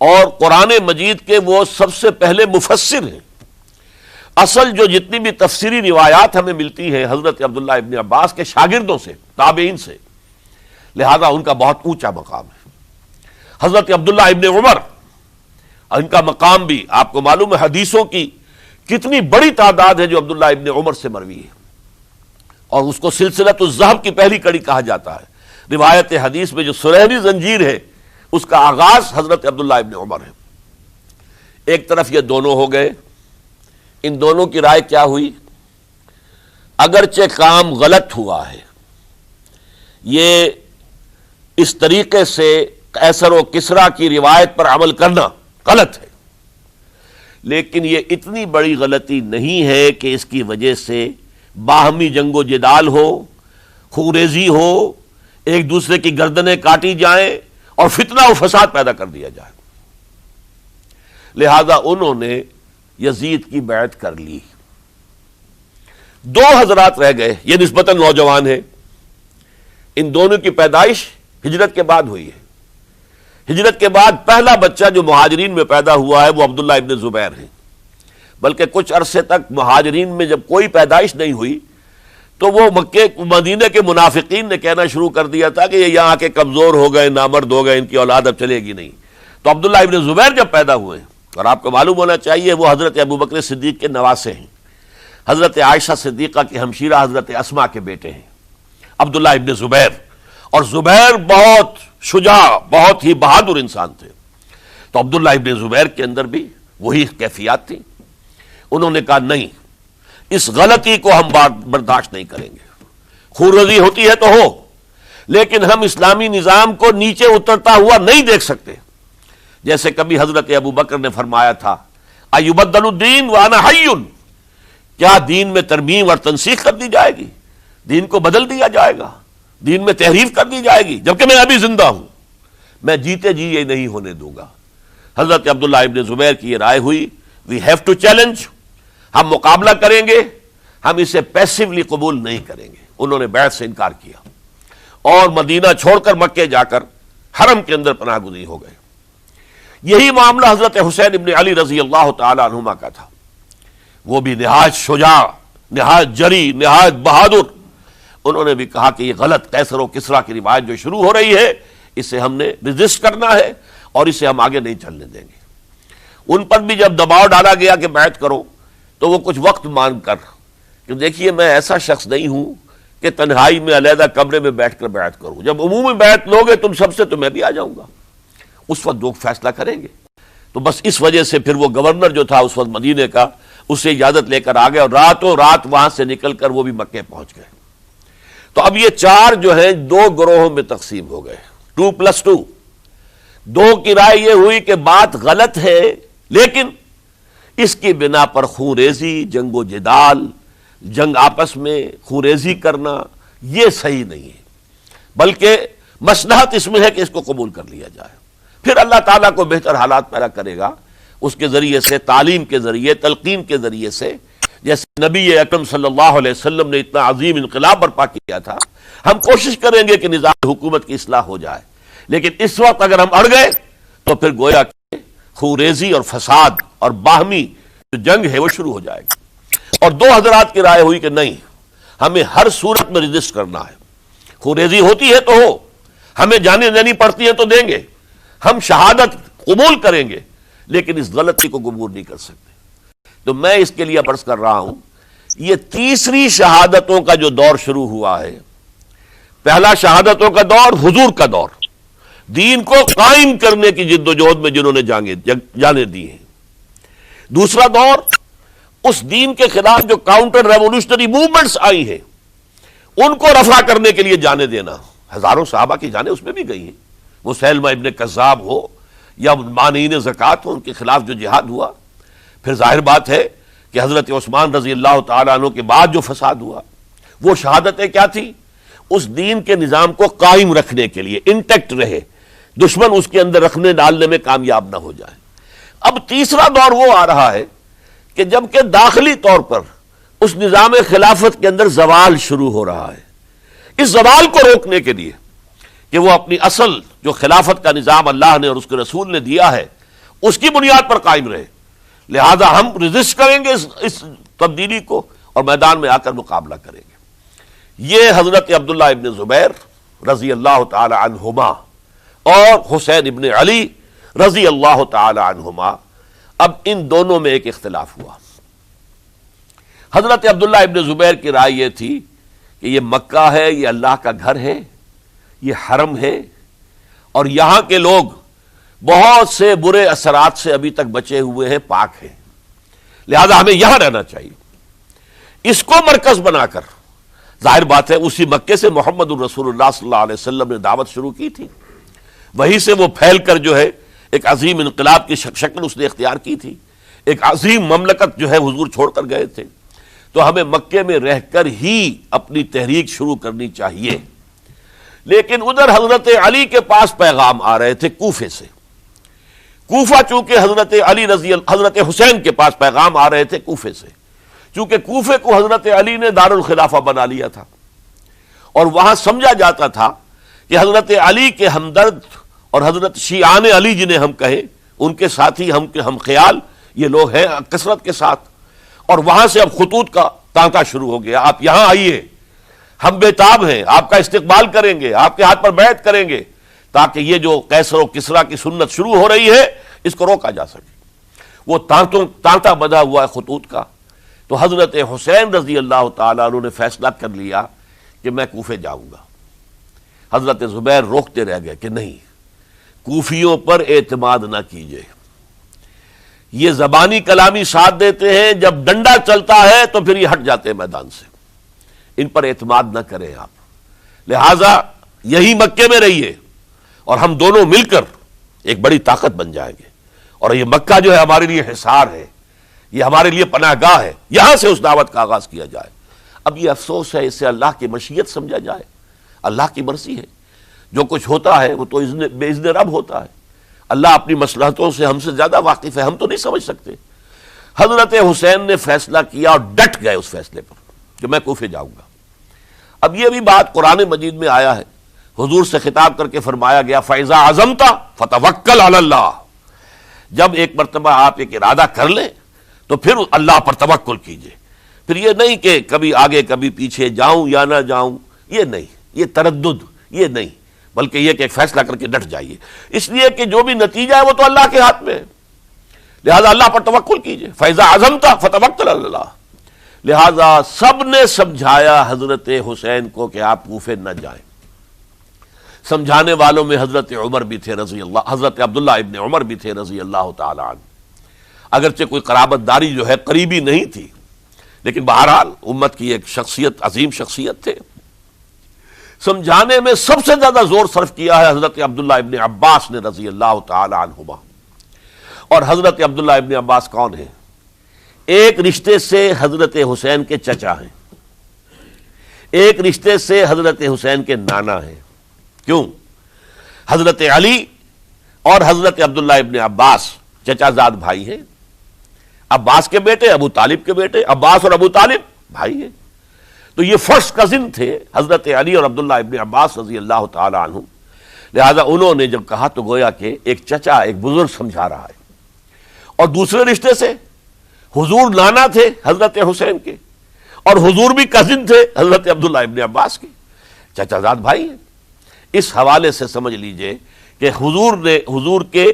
A: اور قرآن مجید کے وہ سب سے پہلے مفسر ہیں۔ اصل جو جتنی بھی تفسیری روایات ہمیں ملتی ہیں حضرت عبداللہ ابن عباس کے شاگردوں سے، تابعین سے، لہذا ان کا بہت اونچا مقام ہے۔ حضرت عبداللہ ابن عمر، ان کا مقام بھی آپ کو معلوم ہے، حدیثوں کی کتنی بڑی تعداد ہے جو عبداللہ ابن عمر سے مروی ہے، اور اس کو سلسلۃ الذہب کی پہلی کڑی کہا جاتا ہے۔ روایت حدیث میں جو سنہری زنجیر ہے اس کا آغاز حضرت عبداللہ ابن عمر ہے۔ ایک طرف یہ دونوں ہو گئے، ان دونوں کی رائے کیا ہوئی؟ اگرچہ کام غلط ہوا ہے، یہ اس طریقے سے قیصر و کسریٰ کی روایت پر عمل کرنا غلط ہے، لیکن یہ اتنی بڑی غلطی نہیں ہے کہ اس کی وجہ سے باہمی جنگ و جدال ہو، خوریزی ہو، ایک دوسرے کی گردنیں کاٹی جائیں اور فتنہ و فساد پیدا کر دیا جائے۔ لہذا انہوں نے یزید کی بیعت کر لی۔ 2 حضرات رہ گئے، یہ نسبتاً نوجوان ہیں، ان دونوں کی پیدائش ہجرت کے بعد ہوئی ہے۔ ہجرت کے بعد پہلا بچہ جو مہاجرین میں پیدا ہوا ہے وہ عبداللہ ابن زبیر ہے، بلکہ کچھ عرصے تک مہاجرین میں جب کوئی پیدائش نہیں ہوئی تو وہ مکے مدینے کے منافقین نے کہنا شروع کر دیا تھا کہ یہ یہاں کے کمزور ہو گئے، نامرد ہو گئے، ان کی اولاد اب چلے گی نہیں۔ تو عبداللہ ابن زبیر جب پیدا ہوئے، اور آپ کو معلوم ہونا چاہیے وہ حضرت ابو بکر صدیق کے نواسے ہیں، حضرت عائشہ صدیقہ کی ہمشیرہ حضرت اسماء کے بیٹے ہیں عبداللہ ابن زبیر، اور زبیر بہت شجاع، بہت ہی بہادر انسان تھے۔ تو عبداللہ ابن زبیر کے اندر بھی وہی کیفیات تھی۔ انہوں نے کہا نہیں، اس غلطی کو ہم برداشت نہیں کریں گے، خونریزی ہوتی ہے تو ہو، لیکن ہم اسلامی نظام کو نیچے اترتا ہوا نہیں دیکھ سکتے۔ جیسے کبھی حضرت ابو بکر نے فرمایا تھا ایبدل الدین وانا حی، کیا دین میں ترمیم اور تنسیخ کر دی جائے گی؟ دین کو بدل دیا جائے گا، دین میں تحریف کر دی جائے گی جبکہ میں ابھی زندہ ہوں؟ میں جیتے جی یہ نہیں ہونے دوں گا۔ حضرت عبداللہ ابن زبیر کی یہ رائے ہوئی، وی ہیو ٹو چیلنج، ہم مقابلہ کریں گے، ہم اسے پیسیولی قبول نہیں کریں گے۔ انہوں نے بیعت سے انکار کیا اور مدینہ چھوڑ کر مکے جا کر حرم کے اندر پناہ گزین ہو گئے۔ یہی معاملہ حضرت حسین ابن علی رضی اللہ تعالی عنہما کا تھا، وہ بھی نہایت شجاع، نہایت جری، نہایت بہادر۔ انہوں نے بھی کہا کہ یہ غلط قیصر و کسریٰ کی روایت جو شروع ہو رہی ہے اسے ہم نے ریزسٹ کرنا ہے اور اسے ہم آگے نہیں چلنے دیں گے۔ ان پر بھی جب دباؤ ڈالا گیا کہ بیعت کرو تو وہ کچھ وقت مانگ کر، کہ دیکھیے میں ایسا شخص نہیں ہوں کہ تنہائی میں علیحدہ کمرے میں بیٹھ کر بیعت کروں، جب عمومی بیعت لوگے تم سب سے تو میں بھی آ جاؤں گا، اس وقت لوگ فیصلہ کریں گے۔ تو بس اس وجہ سے پھر وہ گورنر جو تھا اس وقت مدینے کا، اس سے اجازت لے کر آ گئے اور راتوں رات وہاں سے نکل کر وہ بھی مکے پہنچ گئے۔ تو اب یہ 4 جو ہیں 2 گروہوں میں تقسیم ہو گئے، 2+2۔ 2 کی رائے یہ ہوئی کہ بات غلط ہے، لیکن اس کی بنا پر خونریزی، جنگ و جدال، جنگ آپس میں خونریزی کرنا یہ صحیح نہیں ہے، بلکہ مصلحت اس میں ہے کہ اس کو قبول کر لیا جائے۔ پھر اللہ تعالیٰ کو بہتر حالات پیدا کرے گا اس کے ذریعے سے، تعلیم کے ذریعے، تلقین کے ذریعے سے، جیسے نبی اکرم صلی اللہ علیہ وسلم نے اتنا عظیم انقلاب برپا کیا تھا۔ ہم کوشش کریں گے کہ نظام حکومت کی اصلاح ہو جائے، لیکن اس وقت اگر ہم اڑ گئے تو پھر گویا کہ خونریزی اور فساد اور باہمی جو جنگ ہے وہ شروع ہو جائے گی۔ اور 2 حضرات کی رائے ہوئی کہ نہیں، ہمیں ہر صورت میں ریزسٹ کرنا ہے، خونریزی ہوتی ہے تو ہو، ہمیں جانیں دینی پڑتی ہے تو دیں گے، ہم شہادت قبول کریں گے، لیکن اس غلطی کو قبول نہیں کر سکتے۔ تو میں اس کے لیے عرض کر رہا ہوں، یہ تیسری شہادتوں کا جو دور شروع ہوا ہے، پہلا شہادتوں کا دور حضور کا دور، دین کو قائم کرنے کی جد و جہد میں جنہوں نے جانیں دی ہیں۔ دوسرا دور اس دین کے خلاف جو کاؤنٹر ریولوشنری موومنٹس آئی ہیں ان کو رفع کرنے کے لیے جانے دینا. ہزاروں صحابہ کی جانیں اس میں بھی گئی ہیں. وہ سیلمہ ابن کذاب ہو یا مانعین زکوٰۃ ہو، ان کے خلاف جو جہاد ہوا. پھر ظاہر بات ہے کہ حضرت عثمان رضی اللہ تعالیٰ عنہ کے بعد جو فساد ہوا وہ شہادتیں کیا تھی؟ اس دین کے نظام کو قائم رکھنے کے لیے، انٹیکٹ رہے، دشمن اس کے اندر رکھنے ڈالنے میں کامیاب نہ ہو جائے. اب تیسرا دور وہ آ رہا ہے کہ جب کہ داخلی طور پر اس نظام خلافت کے اندر زوال شروع ہو رہا ہے. اس زوال کو روکنے کے لیے کہ وہ اپنی اصل جو خلافت کا نظام اللہ نے اور اس کے رسول نے دیا ہے اس کی بنیاد پر قائم رہے، لہذا ہم ریزسٹ کریں گے اس تبدیلی کو اور میدان میں آ کر مقابلہ کریں گے. یہ حضرت عبداللہ ابن زبیر رضی اللہ تعالی عنہما اور حسین ابن علی رضی اللہ تعالی عنہما، اب ان دونوں میں ایک اختلاف ہوا. حضرت عبداللہ ابن زبیر کی رائے یہ تھی کہ یہ مکہ ہے، یہ اللہ کا گھر ہے، یہ حرم ہے، اور یہاں کے لوگ بہت سے برے اثرات سے ابھی تک بچے ہوئے ہیں، پاک ہیں، لہذا ہمیں یہاں رہنا چاہیے. اس کو مرکز بنا کر ظاہر بات ہے اسی مکے سے محمد الرسول اللہ صلی اللہ علیہ وسلم نے دعوت شروع کی تھی، وہیں سے وہ پھیل کر جو ہے ایک عظیم انقلاب کی شکل اس نے اختیار کی تھی، ایک عظیم مملکت جو ہے حضور چھوڑ کر گئے تھے. تو ہمیں مکے میں رہ کر ہی اپنی تحریک شروع کرنی چاہیے. لیکن ادھر حضرت علی کے پاس پیغام آ رہے تھے کوفے سے. کوفہ چونکہ حضرت حسین کے پاس پیغام آ رہے تھے کوفے سے، چونکہ کوفے کو حضرت علی نے دارالخلافہ بنا لیا تھا اور وہاں سمجھا جاتا تھا کہ حضرت علی کے ہمدرد اور حضرت شیعان علی جنہیں ہم کہیں ان کے ساتھی ہم خیال یہ لوگ ہیں کثرت کے ساتھ. اور وہاں سے اب خطوط کا تانتا شروع ہو گیا، آپ یہاں آئیے، ہم بےتاب ہیں، آپ کا استقبال کریں گے، آپ کے ہاتھ پر بیعت کریں گے، تاکہ یہ جو قیصر و کسریٰ کی سنت شروع ہو رہی ہے اس کو روکا جا سکے. وہ تانتا بندھا ہوا ہے خطوط کا. تو حضرت حسین رضی اللہ تعالیٰ عنہ نے فیصلہ کر لیا کہ میں کوفے جاؤں گا. حضرت زبیر روکتے رہ گئے کہ نہیں، کوفیوں پر اعتماد نہ کیجیے، یہ زبانی کلامی ساتھ دیتے ہیں، جب ڈنڈا چلتا ہے تو پھر یہ ہٹ جاتے ہیں میدان سے، ان پر اعتماد نہ کریں آپ. لہذا یہی مکے میں رہیے اور ہم دونوں مل کر ایک بڑی طاقت بن جائیں گے. اور یہ مکہ جو ہے ہمارے لیے حصار ہے، یہ ہمارے لیے پناہ گاہ ہے، یہاں سے اس دعوت کا آغاز کیا جائے. اب یہ افسوس ہے، اس سے اللہ کی مشیت سمجھا جائے، اللہ کی مرضی ہے. جو کچھ ہوتا ہے وہ تو بے اذن رب ہوتا ہے. اللہ اپنی مصلحتوں سے ہم سے زیادہ واقف ہے، ہم تو نہیں سمجھ سکتے. حضرت حسین نے فیصلہ کیا اور ڈٹ گئے اس فیصلے پر کہ میں کوفے جاؤں گا. اب یہ بھی بات قرآن مجید میں آیا ہے، حضور سے خطاب کر کے فرمایا گیا فَإِذَا عَزَمْتَ فَتَوَكَّلْ عَلَى اللَّهِ. جب ایک مرتبہ آپ ایک ارادہ کر لیں تو پھر اللہ پر توکل کیجئے. پھر یہ نہیں کہ کبھی آگے کبھی پیچھے، جاؤں یا نہ جاؤں، یہ نہیں، یہ تردد یہ نہیں، بلکہ یہ کہ ایک فیصلہ کر کے ڈٹ جائیے، اس لیے کہ جو بھی نتیجہ ہے وہ تو اللہ کے ہاتھ میں ہے. لہذا اللہ پر توکل کیجئے. فَإِذَا عَزَمْتَ فَتَوَكَّلْ عَلَى اللَّهِ. لہذا سب نے سمجھایا حضرت حسین کو کہ آپ کوفے نہ جائیں. سمجھانے والوں میں حضرت عمر بھی تھے رضی اللہ، حضرت عبداللہ ابن عمر بھی تھے رضی اللہ تعالی عنہ. اگرچہ کوئی قرابت داری جو ہے قریبی نہیں تھی، لیکن بہرحال امت کی ایک شخصیت، عظیم شخصیت تھے. سمجھانے میں سب سے زیادہ زور صرف کیا ہے حضرت عبداللہ ابن عباس نے رضی اللہ تعالی عنہما. اور حضرت عبداللہ ابن عباس کون ہیں؟ ایک رشتے سے حضرت حسین کے چچا ہیں، ایک رشتے سے حضرت حسین کے نانا ہیں. کیوں؟ حضرت علی اور حضرت عبداللہ ابن عباس چچا زاد بھائی ہیں. عباس کے بیٹے، ابو طالب کے بیٹے، عباس اور ابو طالب بھائی ہیں. تو یہ فرسٹ کزن تھے حضرت علی اور عبداللہ ابن عباس رضی اللہ تعالی عنہ. لہذا انہوں نے جب کہا تو گویا کہ ایک چچا، ایک بزرگ سمجھا رہا ہے. اور دوسرے رشتے سے حضور نانا تھے حضرت حسین کے، اور حضور بھی کزن تھے حضرت عبداللہ ابن عباس کے، چچا زاد بھائی ہیں. اس حوالے سے سمجھ لیجئے کہ حضور کے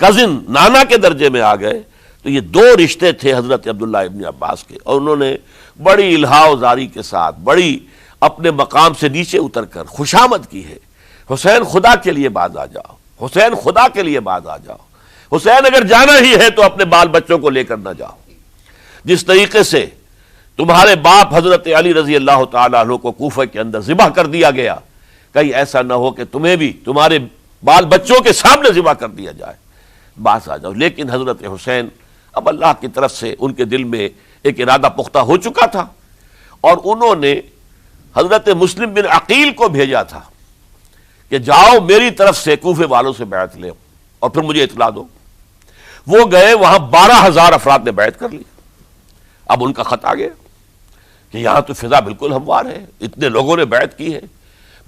A: کزن نانا کے درجے میں آ گئے. تو یہ دو رشتے تھے حضرت عبداللہ ابن عباس کے، اور انہوں نے بڑی الہا زاری کے ساتھ، بڑی اپنے مقام سے نیچے اتر کر خوشامد کی ہے. حسین خدا کے لیے باز آ جاؤ، حسین خدا کے لیے باز آ جاؤ، حسین اگر جانا ہی ہے تو اپنے بال بچوں کو لے کر نہ جاؤ. جس طریقے سے تمہارے باپ حضرت علی رضی اللہ تعالیٰ عنہ کو کوفہ کے اندر ذبح کر دیا گیا، کہیں ایسا نہ ہو کہ تمہیں بھی تمہارے بال بچوں کے سامنے ذبح کر دیا جائے، باز آ جاؤ۔ لیکن حضرت حسین اب اللہ کی طرف سے ان کے دل میں ایک ارادہ پختہ ہو چکا تھا، اور انہوں نے حضرت مسلم بن عقیل کو بھیجا تھا کہ جاؤ میری طرف سے کوفے والوں سے بیعت لے اور پھر مجھے اطلاع دو۔ وہ گئے، وہاں 12,000 افراد نے بیعت کر لی۔ اب ان کا خط آ گیا کہ یہاں تو فضا بالکل ہموار ہے، اتنے لوگوں نے بیعت کی ہے،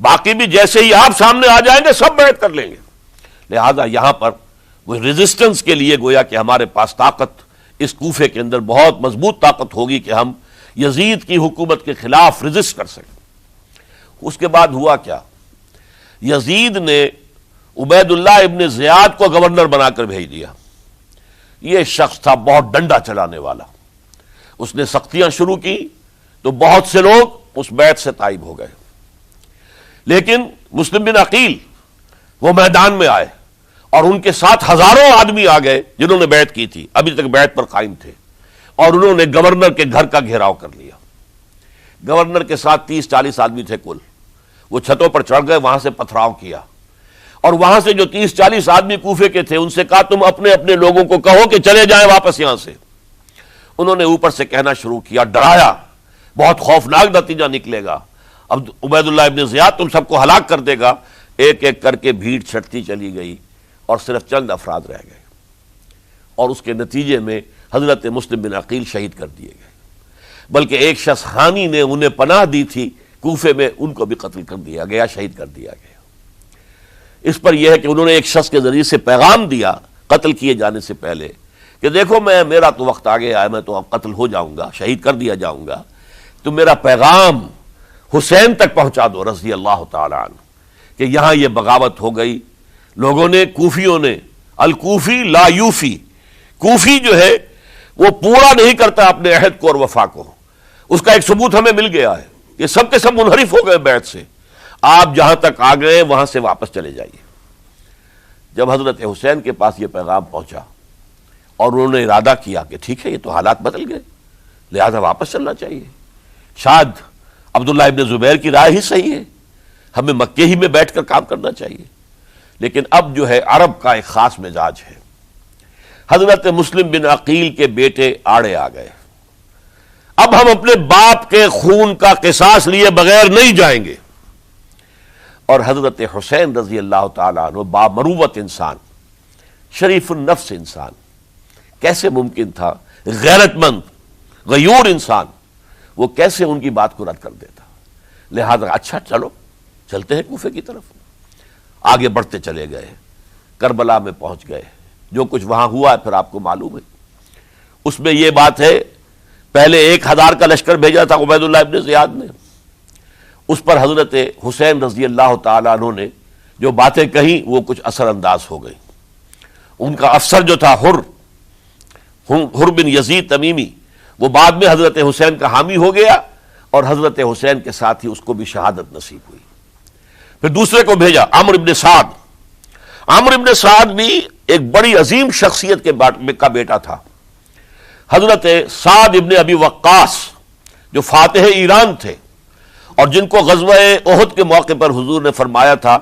A: باقی بھی جیسے ہی آپ سامنے آ جائیں گے سب بیعت کر لیں گے، لہذا یہاں پر وہ ریزسٹنس کے لیے گویا کہ ہمارے پاس طاقت اس کوفے کے اندر بہت مضبوط طاقت ہوگی کہ ہم یزید کی حکومت کے خلاف ریزسٹ کر سکیں۔ اس کے بعد ہوا کیا؟ یزید نے عبید اللہ ابن زیاد کو گورنر بنا کر بھیج دیا۔ یہ شخص تھا بہت ڈنڈا چلانے والا، اس نے سختیاں شروع کی تو بہت سے لوگ اس بیعت سے تائب ہو گئے، لیکن مسلم بن عقیل وہ میدان میں آئے اور ان کے ساتھ ہزاروں آدمی آ گئے جنہوں نے بیعت کی تھی، ابھی تک بیعت پر قائم تھے، اور انہوں نے گورنر کے گھر کا گھیراؤ کر لیا۔ گورنر کے ساتھ 30-40 آدمی تھے کل، وہ چھتوں پر چڑھ گئے، وہاں سے پتھراؤ کیا، اور وہاں سے جو 30-40 آدمی کوفے کے تھے ان سے کہا تم اپنے اپنے لوگوں کو کہو کہ چلے جائیں واپس یہاں سے۔ انہوں نے اوپر سے کہنا شروع کیا، ڈرایا، بہت خوفناک نتیجہ نکلے گا، اب عبید اللہ ابن زیاد تم سب کو ہلاک کر دے گا۔ ایک ایک کر کے بھیڑ چھٹتی چلی گئی اور صرف چند افراد رہ گئے، اور اس کے نتیجے میں حضرت مسلم بن عقیل شہید کر دیے گئے، بلکہ ایک شخص حامی نے انہیں پناہ دی تھی کوفے میں، ان کو بھی قتل کر دیا گیا، شہید کر دیا گیا۔ اس پر یہ ہے کہ انہوں نے ایک شخص کے ذریعے سے پیغام دیا قتل کیے جانے سے پہلے کہ دیکھو میرا تو وقت آ گیا ہے، میں تو اب قتل ہو جاؤں گا، شہید کر دیا جاؤں گا، تو میرا پیغام حسین تک پہنچا دو رضی اللہ تعالی عنہ کہ یہاں یہ بغاوت ہو گئی۔ لوگوں نے، کوفیوں نے، الکوفی لا یوفی، کوفی جو ہے وہ پورا نہیں کرتا اپنے عہد کو اور وفا کو، اس کا ایک ثبوت ہمیں مل گیا ہے، یہ سب کے سب منحرف ہو گئے بیعت سے، آپ جہاں تک آ گئے وہاں سے واپس چلے جائیے۔ جب حضرت حسین کے پاس یہ پیغام پہنچا اور انہوں نے ارادہ کیا کہ ٹھیک ہے یہ تو حالات بدل گئے، لہذا واپس چلنا چاہیے، شاید عبداللہ ابن زبیر کی رائے ہی صحیح ہے، ہمیں مکے ہی میں بیٹھ کر کام کرنا چاہیے۔ لیکن اب جو ہے عرب کا ایک خاص مزاج ہے، حضرت مسلم بن عقیل کے بیٹے آڑے آ گئے، اب ہم اپنے باپ کے خون کا قصاص لیے بغیر نہیں جائیں گے۔ اور حضرت حسین رضی اللہ تعالیٰ عنہ بامروت انسان، شریف النفس انسان، کیسے ممکن تھا غیرت مند غیور انسان وہ کیسے ان کی بات کو رد کر دیتا؟ لہذا اچھا چلو چلتے ہیں کوفے کی طرف۔ آگے بڑھتے چلے گئے، کربلا میں پہنچ گئے، جو کچھ وہاں ہوا ہے پھر آپ کو معلوم ہے۔ اس میں یہ بات ہے، پہلے 1000 کا لشکر بھیجا تھا عبید اللہ ابن زیاد نے، اس پر حضرت حسین رضی اللہ تعالیٰ عنہ نے جو باتیں کہیں وہ کچھ اثر انداز ہو گئی۔ ان کا افسر جو تھا حر بن یزید تمیمی، وہ بعد میں حضرت حسین کا حامی ہو گیا اور حضرت حسین کے ساتھ ہی اس کو بھی شہادت نصیب ہوئی۔ پھر دوسرے کو بھیجا عمرو بن سعد۔ عمرو بن سعد بھی ایک بڑی عظیم شخصیت کا بیٹا تھا، حضرت سعد ابن ابی وقاص جو فاتح ایران تھے، اور جن کو غزوہ احد کے موقع پر حضور نے فرمایا تھا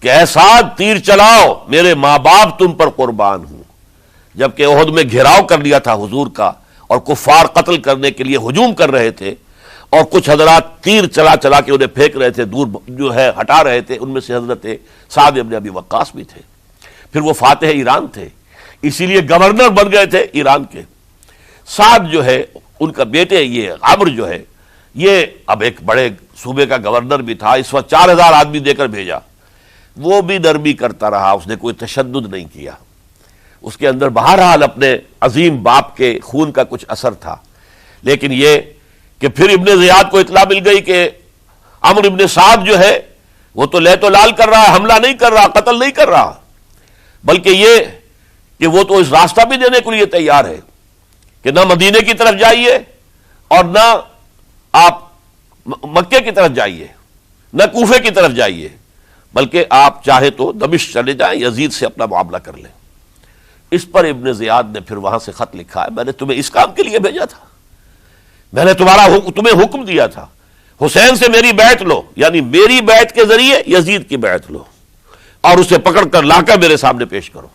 A: کہ اے سعد تیر چلاؤ، میرے ماں باپ تم پر قربان ہوں۔ جبکہ احد میں گھیراؤ کر لیا تھا حضور کا اور کفار قتل کرنے کے لیے ہجوم کر رہے تھے، اور کچھ حضرات تیر چلا چلا کے انہیں پھینک رہے تھے، دور جو ہے ہٹا رہے تھے، ان میں سے حضرت سعد ابن ابی وقاص بھی تھے۔ پھر وہ فاتح ایران تھے، اسی لیے گورنر بن گئے تھے ایران کے۔ سعد جو ہے ان کا بیٹے، یہ عمرو جو ہے یہ اب ایک بڑے صوبے کا گورنر بھی تھا، اس وقت 4000 آدمی دے کر بھیجا، وہ بھی نرمی کرتا رہا، اس نے کوئی تشدد نہیں کیا، اس کے اندر بہرحال اپنے عظیم باپ کے خون کا کچھ اثر تھا۔ لیکن یہ کہ پھر ابن زیاد کو اطلاع مل گئی کہ عمرو ابن سعد جو ہے وہ تو لے تو لال کر رہا ہے، حملہ نہیں کر رہا، قتل نہیں کر رہا، بلکہ یہ کہ وہ تو اس راستہ بھی دینے کے لیے تیار ہے کہ نہ مدینے کی طرف جائیے اور نہ آپ مکے کی طرف جائیے، نہ کوفے کی طرف جائیے، بلکہ آپ چاہے تو دمشق چلے جائیں، یزید سے اپنا معاملہ کر لیں۔ اس پر ابن زیاد نے پھر وہاں سے خط لکھا ہے، میں نے تمہیں اس کام کے لیے بھیجا تھا، میں نے تمہیں حکم دیا تھا حسین سے میری بیعت لو، یعنی میری بیعت کے ذریعے یزید کی بیعت لو اور اسے پکڑ کر لا کر میرے سامنے پیش کرو۔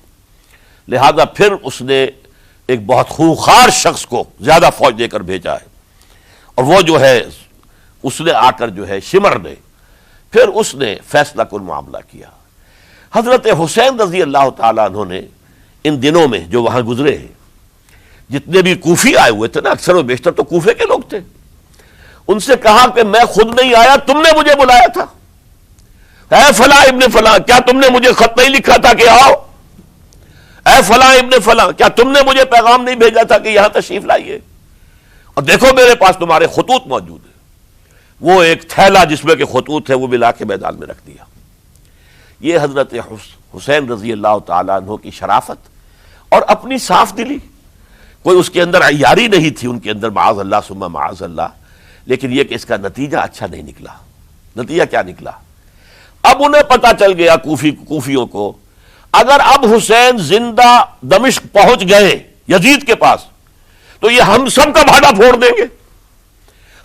A: لہذا پھر اس نے ایک بہت خونخوار شخص کو زیادہ فوج دے کر بھیجا ہے، اور وہ جو ہے اس نے آ کر جو ہے شمر نے پھر اس نے فیصلہ کن معاملہ کیا۔ حضرت حسین رضی اللہ تعالیٰ عنہ نے ان دنوں میں جو وہاں گزرے ہیں، جتنے بھی کوفی آئے ہوئے تھے نا، اکثر و بیشتر تو کوفے کے لوگ تھے، ان سے کہا کہ میں خود نہیں آیا، تم نے مجھے بلایا تھا، اے فلاں ابن فلاں کیا تم نے مجھے خط نہیں لکھا تھا کہ آؤ؟ اے فلاں ابن فلاں کیا تم نے مجھے پیغام نہیں بھیجا تھا کہ یہاں تشریف لائیے؟ اور دیکھو میرے پاس تمہارے خطوط موجود ہیں۔ وہ ایک تھیلا جس میں کہ خطوط ہے وہ بھی لا کے میدان میں رکھ دیا۔ یہ حضرت حسین رضی اللہ تعالیٰ عنہ کی شرافت اور اپنی صاف دلی، کوئی اس کے اندر عیاری نہیں تھی ان کے اندر، معاذ اللہ ثم معاذ اللہ، لیکن یہ کہ اس کا نتیجہ اچھا نہیں نکلا۔ نتیجہ کیا نکلا؟ اب انہیں پتا چل گیا کوفیوں کو، اگر اب حسین زندہ دمشق پہنچ گئے یزید کے پاس تو یہ ہم سب کا بھاڑا پھوڑ دیں گے،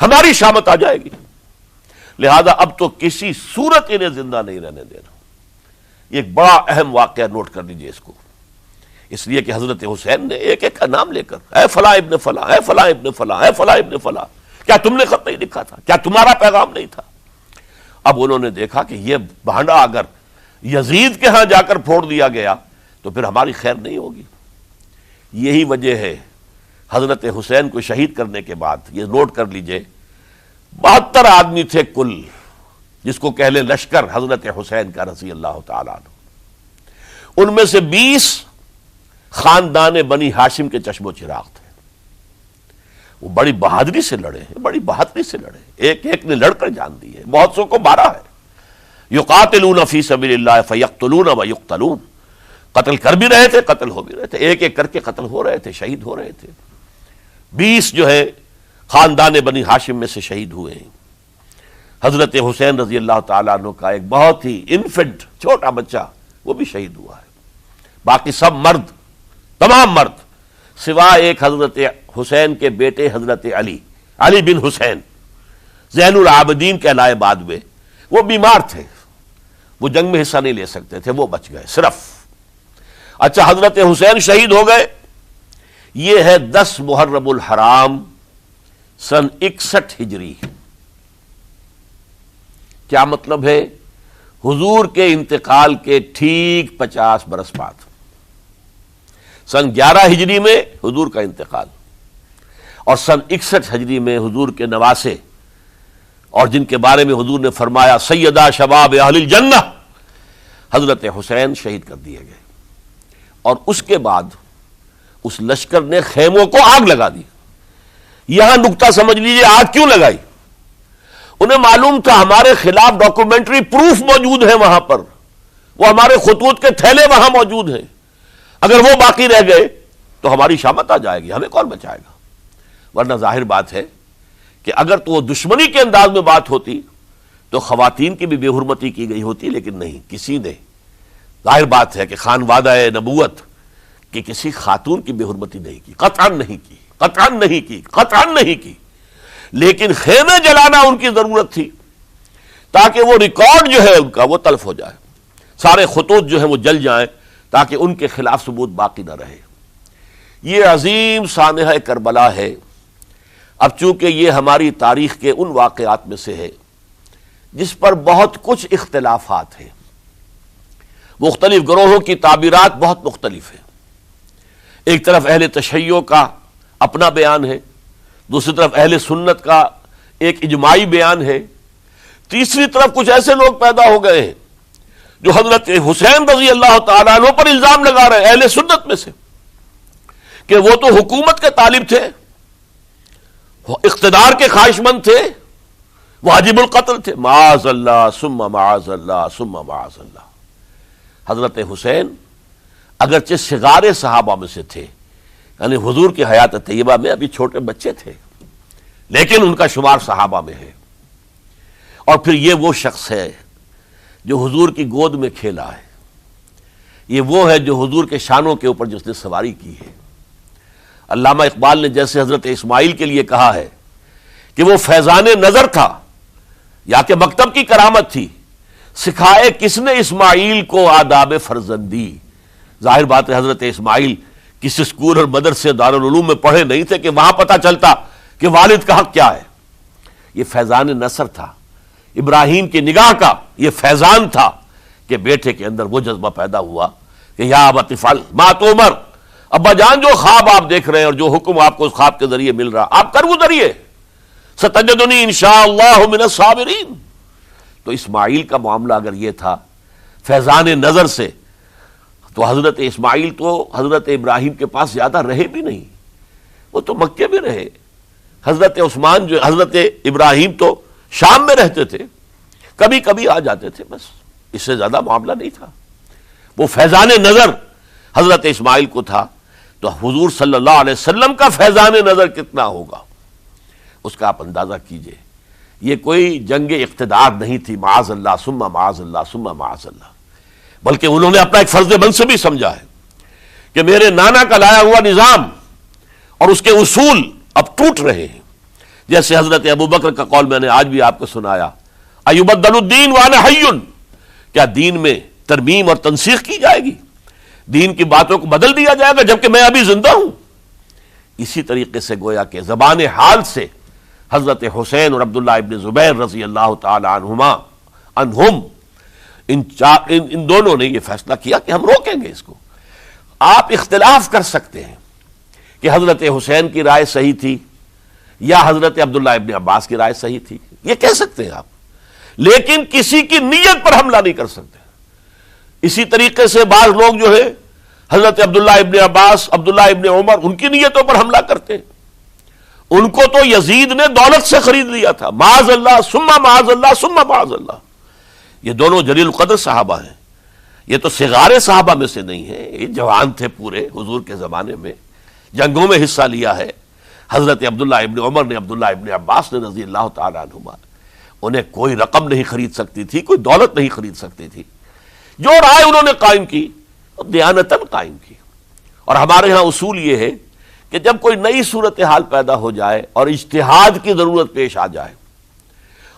A: ہماری شامت آ جائے گی، لہذا اب تو کسی صورت انہیں زندہ نہیں رہنے دینا۔ یہ ایک بڑا اہم واقعہ، نوٹ کر لیجئے اس کو، اس لیے کہ حضرت حسین نے ایک ایک کا نام لے کر، اے فلاں ابن فلاں، اے فلاں ابن فلاں، اے فلاں ابن فلاں، کیا تم نے خط نہیں لکھا تھا؟ کیا تمہارا پیغام نہیں تھا؟ اب انہوں نے دیکھا کہ یہ بھانڈا اگر یزید کے ہاں جا کر پھوڑ دیا گیا تو پھر ہماری خیر نہیں ہوگی۔ یہی وجہ ہے حضرت حسین کو شہید کرنے کے بعد، یہ نوٹ کر لیجئے، 72 آدمی تھے کل، جس کو کہہ لیں لشکر حضرت حسین کا رضی اللہ تعالیٰ عنہ، ان میں سے 20 خاندان بنی ہاشم کے چشم و چراغ تھے۔ وہ بڑی بہادری سے لڑے ہیں، بڑی بہادری سے لڑے، ایک ایک نے لڑ کر جان دی ہے، بہت سو کو مارا ہے۔ یقاتلون فی سبیل اللہ فیقتلون ویقتلون، قتل کر بھی رہے تھے، قتل ہو بھی رہے تھے، ایک ایک کر کے قتل ہو رہے تھے، شہید ہو رہے تھے۔ 20 جو ہے خاندان بنی ہاشم میں سے شہید ہوئے ہیں۔ حضرت حسین رضی اللہ تعالیٰ عنہ کا ایک بہت ہی انفنٹ چھوٹا بچہ وہ بھی شہید ہوا ہے۔ باقی سب مرد، تمام مرد، سوائے ایک حضرت حسین کے بیٹے حضرت علی بن حسین زین العابدین کہلائے بعد میں، وہ بیمار تھے، وہ جنگ میں حصہ نہیں لے سکتے تھے، وہ بچ گئے صرف۔ اچھا، حضرت حسین شہید ہو گئے، یہ ہے 10 محرم الحرام سن 61 ہجری۔ کیا مطلب ہے؟ حضور کے انتقال کے ٹھیک 50 برس بعد، سن 11 ہجری میں حضور کا انتقال، اور سن 61 ہجری میں حضور کے نواسے، اور جن کے بارے میں حضور نے فرمایا سیدہ شباب اہل الجنہ، حضرت حسین شہید کر دیے گئے۔ اور اس کے بعد اس لشکر نے خیموں کو آگ لگا دی۔ یہاں نکتہ سمجھ لیجیے، آگ کیوں لگائی؟ انہیں معلوم تھا ہمارے خلاف ڈاکومنٹری پروف موجود ہے وہاں پر، وہ ہمارے خطوط کے تھیلے وہاں موجود ہیں، اگر وہ باقی رہ گئے تو ہماری شامت آ جائے گی، ہمیں کون بچائے گا؟ ورنہ ظاہر بات ہے کہ اگر تو وہ دشمنی کے انداز میں بات ہوتی تو خواتین کی بھی بے حرمتی کی گئی ہوتی، لیکن نہیں، کسی نے، ظاہر بات ہے کہ خانوادہ نبوت کہ کسی خاتون کی بے حرمتی نہیں کی، قطعاً نہیں کی، قطعاً نہیں کی، قطعاً نہیں کی، لیکن خیمے جلانا ان کی ضرورت تھی تاکہ وہ ریکارڈ جو ہے ان کا وہ تلف ہو جائے، سارے خطوط جو ہیں وہ جل جائیں تاکہ ان کے خلاف ثبوت باقی نہ رہے۔ یہ عظیم سانحہ کربلا ہے۔ اب چونکہ یہ ہماری تاریخ کے ان واقعات میں سے ہے جس پر بہت کچھ اختلافات ہیں، مختلف گروہوں کی تعبیرات بہت مختلف ہیں۔ ایک طرف اہل تشیع کا اپنا بیان ہے، دوسری طرف اہل سنت کا ایک اجماعی بیان ہے، تیسری طرف کچھ ایسے لوگ پیدا ہو گئے ہیں جو حضرت حسین رضی اللہ تعالیٰ عنہ پر الزام لگا رہے ہیں اہل سنت میں سے کہ وہ تو حکومت کے طالب تھے، اقتدار کے خواہش مند تھے، واجب القتل تھے۔ معاذ اللہ ثم معاذ اللہ ثم معاذ اللہ۔ حضرت حسین اگرچہ صغار صحابہ میں سے تھے، یعنی حضور کی حیات طیبہ میں ابھی چھوٹے بچے تھے، لیکن ان کا شمار صحابہ میں ہے، اور پھر یہ وہ شخص ہے جو حضور کی گود میں کھیلا ہے، یہ وہ ہے جو حضور کے شانوں کے اوپر جس نے سواری کی ہے۔ علامہ اقبال نے جیسے حضرت اسماعیل کے لیے کہا ہے کہ وہ فیضان نظر تھا یا کہ مکتب کی کرامت تھی، سکھائے کس نے اسماعیل کو آداب فرزندی۔ ظاہر بات ہے حضرت اسماعیل کسی اسکول اور مدرسے دارالعلوم میں پڑھے نہیں تھے کہ وہاں پتہ چلتا کہ والد کا حق کیا ہے۔ یہ فیضان نصر تھا، ابراہیم کی نگاہ کا یہ فیضان تھا کہ بیٹے کے اندر وہ جذبہ پیدا ہوا کہ یا ابت افعل ما تؤمر، ابا جان جو خواب آپ دیکھ رہے ہیں اور جو حکم آپ کو اس خواب کے ذریعے مل رہا آپ کر گزریے، ستجدنی انشاءاللہ من الصابرین۔ تو اسماعیل کا معاملہ اگر یہ تھا فیضان نظر سے، تو حضرت اسماعیل تو حضرت ابراہیم کے پاس زیادہ رہے بھی نہیں، وہ تو مکے میں رہے۔ حضرت عثمان جو حضرت ابراہیم تو شام میں رہتے تھے، کبھی کبھی آ جاتے تھے، بس اس سے زیادہ معاملہ نہیں تھا۔ وہ فیضان نظر حضرت اسماعیل کو تھا، تو حضور صلی اللہ علیہ وسلم کا فیضان نظر کتنا ہوگا اس کا آپ اندازہ کیجئے۔ یہ کوئی جنگ اقتدار نہیں تھی، معاذ اللہ ثم معاذ اللہ ثم معاذ اللہ، بلکہ انہوں نے اپنا ایک فرض منصبی سمجھا ہے کہ میرے نانا کا لایا ہوا نظام اور اس کے اصول اب ٹوٹ رہے ہیں۔ جیسے حضرت ابوبکر کا قول میں نے آج بھی آپ کو سنایا، ایبدل الدین وانا حی، کیا دین میں ترمیم اور تنسیخ کی جائے گی، دین کی باتوں کو بدل دیا جائے گا جبکہ میں ابھی زندہ ہوں۔ اسی طریقے سے گویا کہ زبان حال سے حضرت حسین اور عبداللہ ابن زبیر رضی اللہ تعالی عنہم ان دونوں نے یہ فیصلہ کیا کہ ہم روکیں گے اس کو۔ آپ اختلاف کر سکتے ہیں کہ حضرت حسین کی رائے صحیح تھی یا حضرت عبداللہ ابن عباس کی رائے صحیح تھی، یہ کہہ سکتے ہیں آپ، لیکن کسی کی نیت پر حملہ نہیں کر سکتے۔ اسی طریقے سے بعض لوگ جو ہے حضرت عبداللہ ابن عباس، عبداللہ ابن عمر، ان کی نیتوں پر حملہ کرتے ہیں۔ ان کو تو یزید نے دولت سے خرید لیا تھا، معاذ اللہ ثم معاذ اللہ ثم معاذ اللہ۔ یہ دونوں جلیل القدر صحابہ ہیں، یہ تو صغار صحابہ میں سے نہیں ہیں، یہ جوان تھے پورے حضور کے زمانے میں، جنگوں میں حصہ لیا ہے۔ حضرت عبداللہ ابن عمر نے، عبداللہ ابن عباس نے رضی اللہ تعالیٰ عنہما، انہیں کوئی رقم نہیں خرید سکتی تھی، کوئی دولت نہیں خرید سکتی تھی۔ جو رائے انہوں نے قائم کی وہ دیانتاً قائم کی۔ اور ہمارے ہاں اصول یہ ہے کہ جب کوئی نئی صورتحال پیدا ہو جائے اور اجتہاد کی ضرورت پیش آ جائے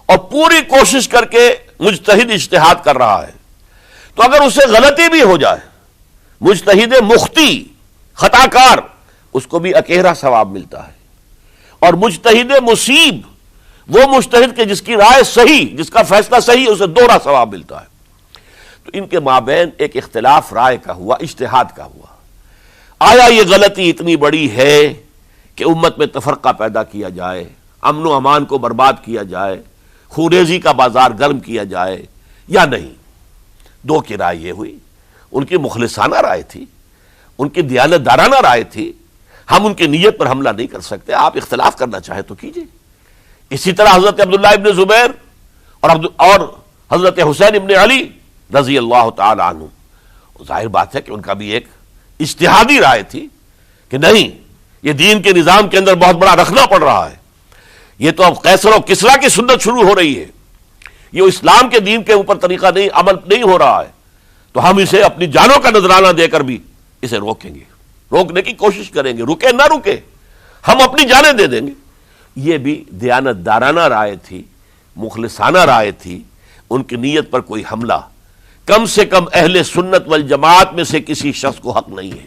A: اور پوری کوشش کر کے مجتہد اجتہاد کر رہا ہے، تو اگر اسے غلطی بھی ہو جائے، مجتہد مختی خطا کار، اس کو بھی اکیرا ثواب ملتا ہے، اور مجتہد مصیب وہ مجتہد کے جس کی رائے صحیح، جس کا فیصلہ صحیح، اسے دوہرا ثواب ملتا ہے۔ تو ان کے مابین ایک اختلاف رائے کا ہوا، اجتہاد کا ہوا۔ آیا یہ غلطی اتنی بڑی ہے کہ امت میں تفرقہ پیدا کیا جائے، امن و امان کو برباد کیا جائے، خوریزی کا بازار گرم کیا جائے، یا نہیں؟ دو کی رائے یہ ہوئی، ان کی مخلصانہ رائے تھی، ان کی دیانت دارانہ رائے تھی، ہم ان کی نیت پر حملہ نہیں کر سکتے، آپ اختلاف کرنا چاہیں تو کیجئے۔ اسی طرح حضرت عبداللہ ابن زبیر اور حضرت حسین ابن علی رضی اللہ تعالی عنہ، ظاہر بات ہے کہ ان کا بھی ایک اجتہادی رائے تھی کہ نہیں، یہ دین کے نظام کے اندر بہت بڑا رکھنا پڑ رہا ہے، یہ تو اب قیصر و کسریٰ کی سنت شروع ہو رہی ہے، یہ اسلام کے دین کے اوپر طریقہ نہیں، عمل نہیں ہو رہا ہے، تو ہم اسے اپنی جانوں کا نذرانہ دے کر بھی اسے روکیں گے، روکنے کی کوشش کریں گے، رکے نہ رکے ہم اپنی جانیں دے دیں گے۔ یہ بھی دیانت دارانہ رائے تھی، مخلصانہ رائے تھی، ان کی نیت پر کوئی حملہ کم سے کم اہل سنت والجماعت میں سے کسی شخص کو حق نہیں ہے۔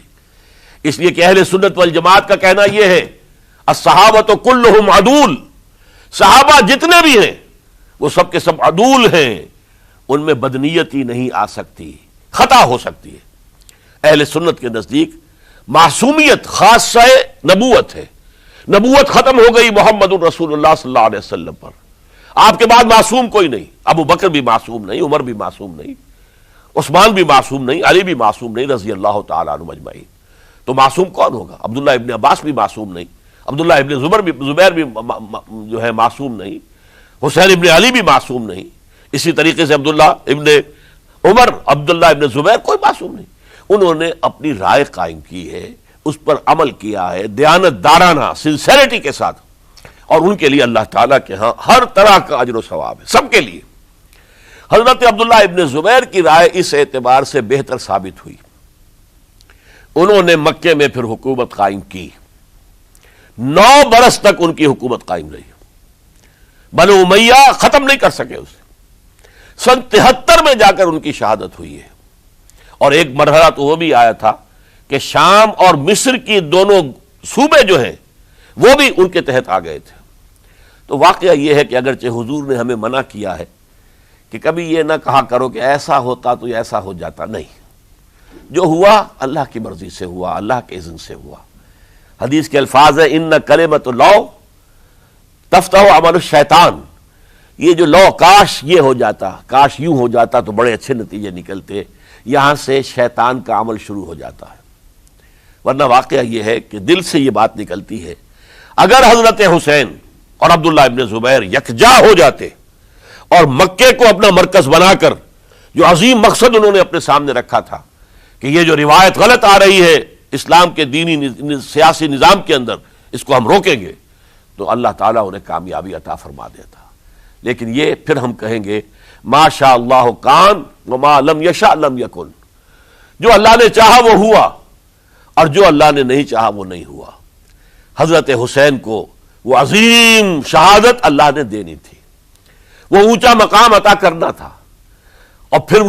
A: اس لیے کہ اہل سنت والجماعت کا کہنا یہ ہے، الصحابۃ کلہم عدول، صحابہ جتنے بھی ہیں وہ سب کے سب عدول ہیں، ان میں بدنیتی نہیں آ سکتی، خطا ہو سکتی ہے۔ اہل سنت کے نزدیک معصومیت خاصہ نبوت ہے، نبوت ختم ہو گئی محمد الرسول اللہ صلی اللہ علیہ وسلم پر، آپ کے بعد معصوم کوئی نہیں، ابو بکر بھی معصوم نہیں، عمر بھی معصوم نہیں، عثمان بھی معصوم نہیں، علی بھی معصوم نہیں رضی اللہ تعالیٰ عنہ اجمعین۔ تو معصوم کون ہوگا؟ عبداللہ ابن عباس بھی معصوم نہیں، عبداللہ ابن زبیر بھی جو ہے معصوم نہیں، حسین ابن علی بھی معصوم نہیں، اسی طریقے سے عبداللہ ابن عمر، عبداللہ ابن زبیر، کوئی معصوم نہیں۔ انہوں نے اپنی رائے قائم کی ہے، اس پر عمل کیا ہے دیانت دارانہ سنسیریٹی کے ساتھ، اور ان کے لیے اللہ تعالیٰ کے ہاں ہر طرح کا اجر و ثواب ہے، سب کے لیے۔ حضرت عبداللہ ابن زبیر کی رائے اس اعتبار سے بہتر ثابت ہوئی انہوں نے مکے میں پھر حکومت قائم کی، 9 برس تک ان کی حکومت قائم رہی۔ بنو امیہ ختم نہیں کر سکے اسے، سن 73 میں جا کر ان کی شہادت ہوئی ہے۔ اور ایک مرحلہ تو وہ بھی آیا تھا کہ شام اور مصر کی دونوں صوبے جو ہیں وہ بھی ان کے تحت آ گئے تھے۔ تو واقعہ یہ ہے کہ اگرچہ حضور نے ہمیں منع کیا ہے کہ کبھی یہ نہ کہا کرو کہ ایسا ہوتا تو ایسا ہو جاتا، نہیں، جو ہوا اللہ کی مرضی سے ہوا، اللہ کے اذن سے ہوا۔ حدیث کے الفاظ ہیں ان کلمۃ اللہ تفتح عمل الشیطان، یہ جو لو کاش یہ ہو جاتا، کاش یوں ہو جاتا تو بڑے اچھے نتیجے نکلتے، یہاں سے شیطان کا عمل شروع ہو جاتا ہے۔ ورنہ واقعہ یہ ہے کہ دل سے یہ بات نکلتی ہے، اگر حضرت حسین اور عبداللہ ابن زبیر یکجا ہو جاتے اور مکے کو اپنا مرکز بنا کر جو عظیم مقصد انہوں نے اپنے سامنے رکھا تھا کہ یہ جو روایت غلط آ رہی ہے اسلام کے دینی سیاسی نظام کے اندر، اس کو ہم روکیں گے، تو اللہ تعالیٰ انہیں کامیابی عطا فرما دیتا۔ لیکن یہ پھر ہم کہیں گے ما شاء اللہ کان وما لم یشاء لم یکن، جو اللہ نے چاہا وہ ہوا اور جو اللہ نے نہیں چاہا وہ نہیں ہوا۔ حضرت حسین کو وہ عظیم شہادت اللہ نے دینی تھی، وہ اونچا مقام عطا کرنا تھا، اور پھر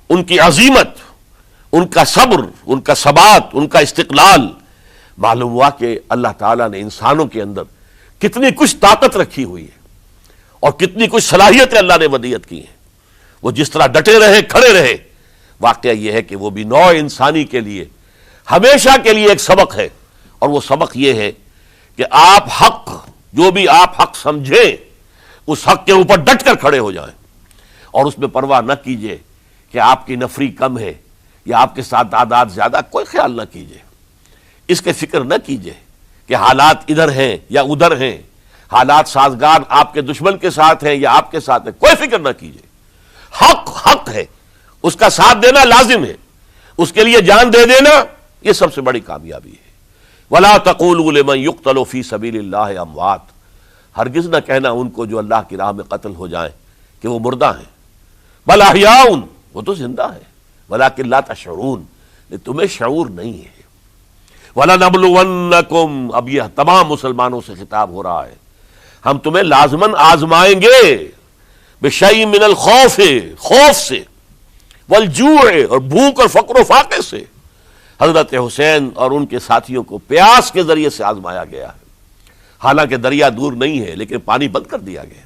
A: ان کی عظیمت، ان کا صبر، ان کا ثبات، ان کا استقلال، معلوم ہوا کہ اللہ تعالیٰ نے انسانوں کے اندر کتنی کچھ طاقت رکھی ہوئی ہے اور کتنی کچھ صلاحیتیں اللہ نے ودیعت کی ہیں۔ وہ جس طرح ڈٹے رہے، کھڑے رہے، واقعہ یہ ہے کہ وہ بھی نوع انسانی کے لیے ہمیشہ کے لیے ایک سبق ہے، اور وہ سبق یہ ہے کہ آپ حق، جو بھی آپ حق سمجھیں اس حق کے اوپر ڈٹ کر کھڑے ہو جائیں، اور اس میں پرواہ نہ کیجئے کہ آپ کی نفری کم ہے یا آپ کے ساتھ تعداد زیادہ، کوئی خیال نہ کیجئے، اس کے فکر نہ کیجئے کہ حالات ادھر ہیں یا ادھر ہیں، حالات سازگار آپ کے دشمن کے ساتھ ہیں یا آپ کے ساتھ ہیں، کوئی فکر نہ کیجئے۔ حق حق ہے، اس کا ساتھ دینا لازم ہے، اس کے لیے جان دے دینا یہ سب سے بڑی کامیابی ہے۔ وَلَا تَقُولُوا لِمَن يُقْتَلُ فِي سَبِيلِ اللَّهِ اموات، ہرگز نہ کہنا ان کو جو اللہ کی راہ میں قتل ہو جائیں کہ وہ مردہ ہیں، بل احیاء، وہ تو زندہ ہے، ولیکن لا تشعرون، تمہیں شعور نہیں ہے۔ وَلَنَبْلُوَنَّكُمْ، اب یہ تمام مسلمانوں سے خطاب ہو رہا ہے، ہم تمہیں لازماً آزمائیں گے، بِشَيْءٍ مِّنَ الْخَوْفِ، خوف سے، وَالْجُوعِ، اور بھوک اور فقر و فاقے سے۔ حضرت حسین اور ان کے ساتھیوں کو پیاس کے ذریعے سے آزمایا گیا ہے، حالانکہ دریا دور نہیں ہے لیکن پانی بند کر دیا گیا،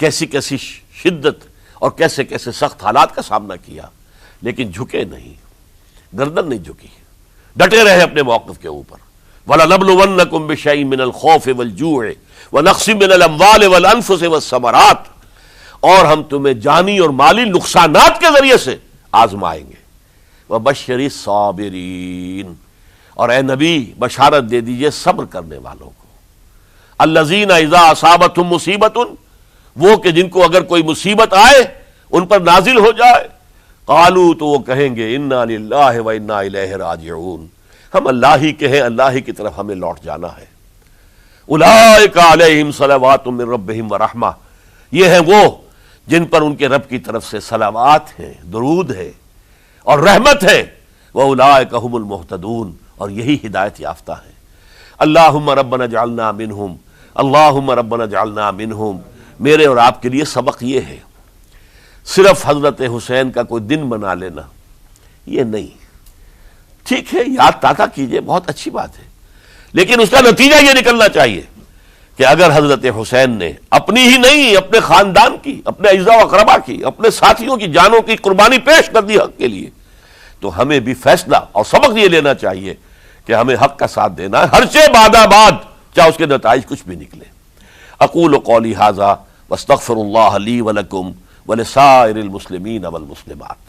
A: کیسی کیسی شدت اور کیسے کیسے سخت حالات کا سامنا کیا، لیکن جھکے نہیں، گردن نہیں جھکی، ڈٹے رہے اپنے موقف کے اوپر۔ وَلَنَبْلُوَنَّكُمْ بِشَيْءٍ مِّنَ الْخَوْفِ وَالْجُوعِ وَنَقْصٍ مِّنَ الْأَمْوَالِ وَالْأَنفُسِ وَالثَّمَرَاتِ، اور ہم تمہیں جانی اور مالی نقصانات کے ذریعے سے آزمائیں گے۔ وَبَشِّرِ الصَّابِرِينَ، اور اے نبی بشارت دے دیجئے صبر کرنے والوں کو۔ الَّذِينَ إِذَا أَصَابَتْهُمْ مُصِيبَةٌ، وہ کہ جن کو اگر کوئی مصیبت آئے، ان پر نازل ہو جائے، قالوا، تو وہ کہیں گے اِنَّا لِلَّهِ وَإِنَّا إِلَيْهِ راجعون، ہم اللہ ہی کے ہیں، اللہ ہی کی طرف ہمیں لوٹ جانا ہے۔ اولئک علیہم صلوات من ربہم ورحمہ، یہ ہیں وہ جن پر ان کے رب کی طرف سے صلوات ہیں، درود ہے اور رحمت ہے۔ وَأُولَئِكَ هُمُ الْمُهْتَدُونَ، اور یہی ہدایت یافتہ ہیں۔ اللہم ربنا اجعلنا منہم، اللہم ربنا اجعلنا منہم، میرے اور آپ کے لیے سبق یہ ہے، صرف حضرت حسین کا کوئی دن منا لینا یہ نہیں، ٹھیک ہے یاد تازہ کیجئے، بہت اچھی بات ہے، لیکن اس کا نتیجہ یہ نکلنا چاہیے کہ اگر حضرت حسین نے اپنی ہی نہیں، اپنے خاندان کی، اپنے اعزاء و اقربا کی، اپنے ساتھیوں کی جانوں کی قربانی پیش کر دی حق کے لیے، تو ہمیں بھی فیصلہ اور سبق یہ لینا چاہیے کہ ہمیں حق کا ساتھ دینا ہے، ہرچہ بعد چاہے اس کے نتائج کچھ بھی نکلے۔ اقول قولی ھذا واستغفر اللہ لی ولکم ولسائر المسلمین والمسلمات۔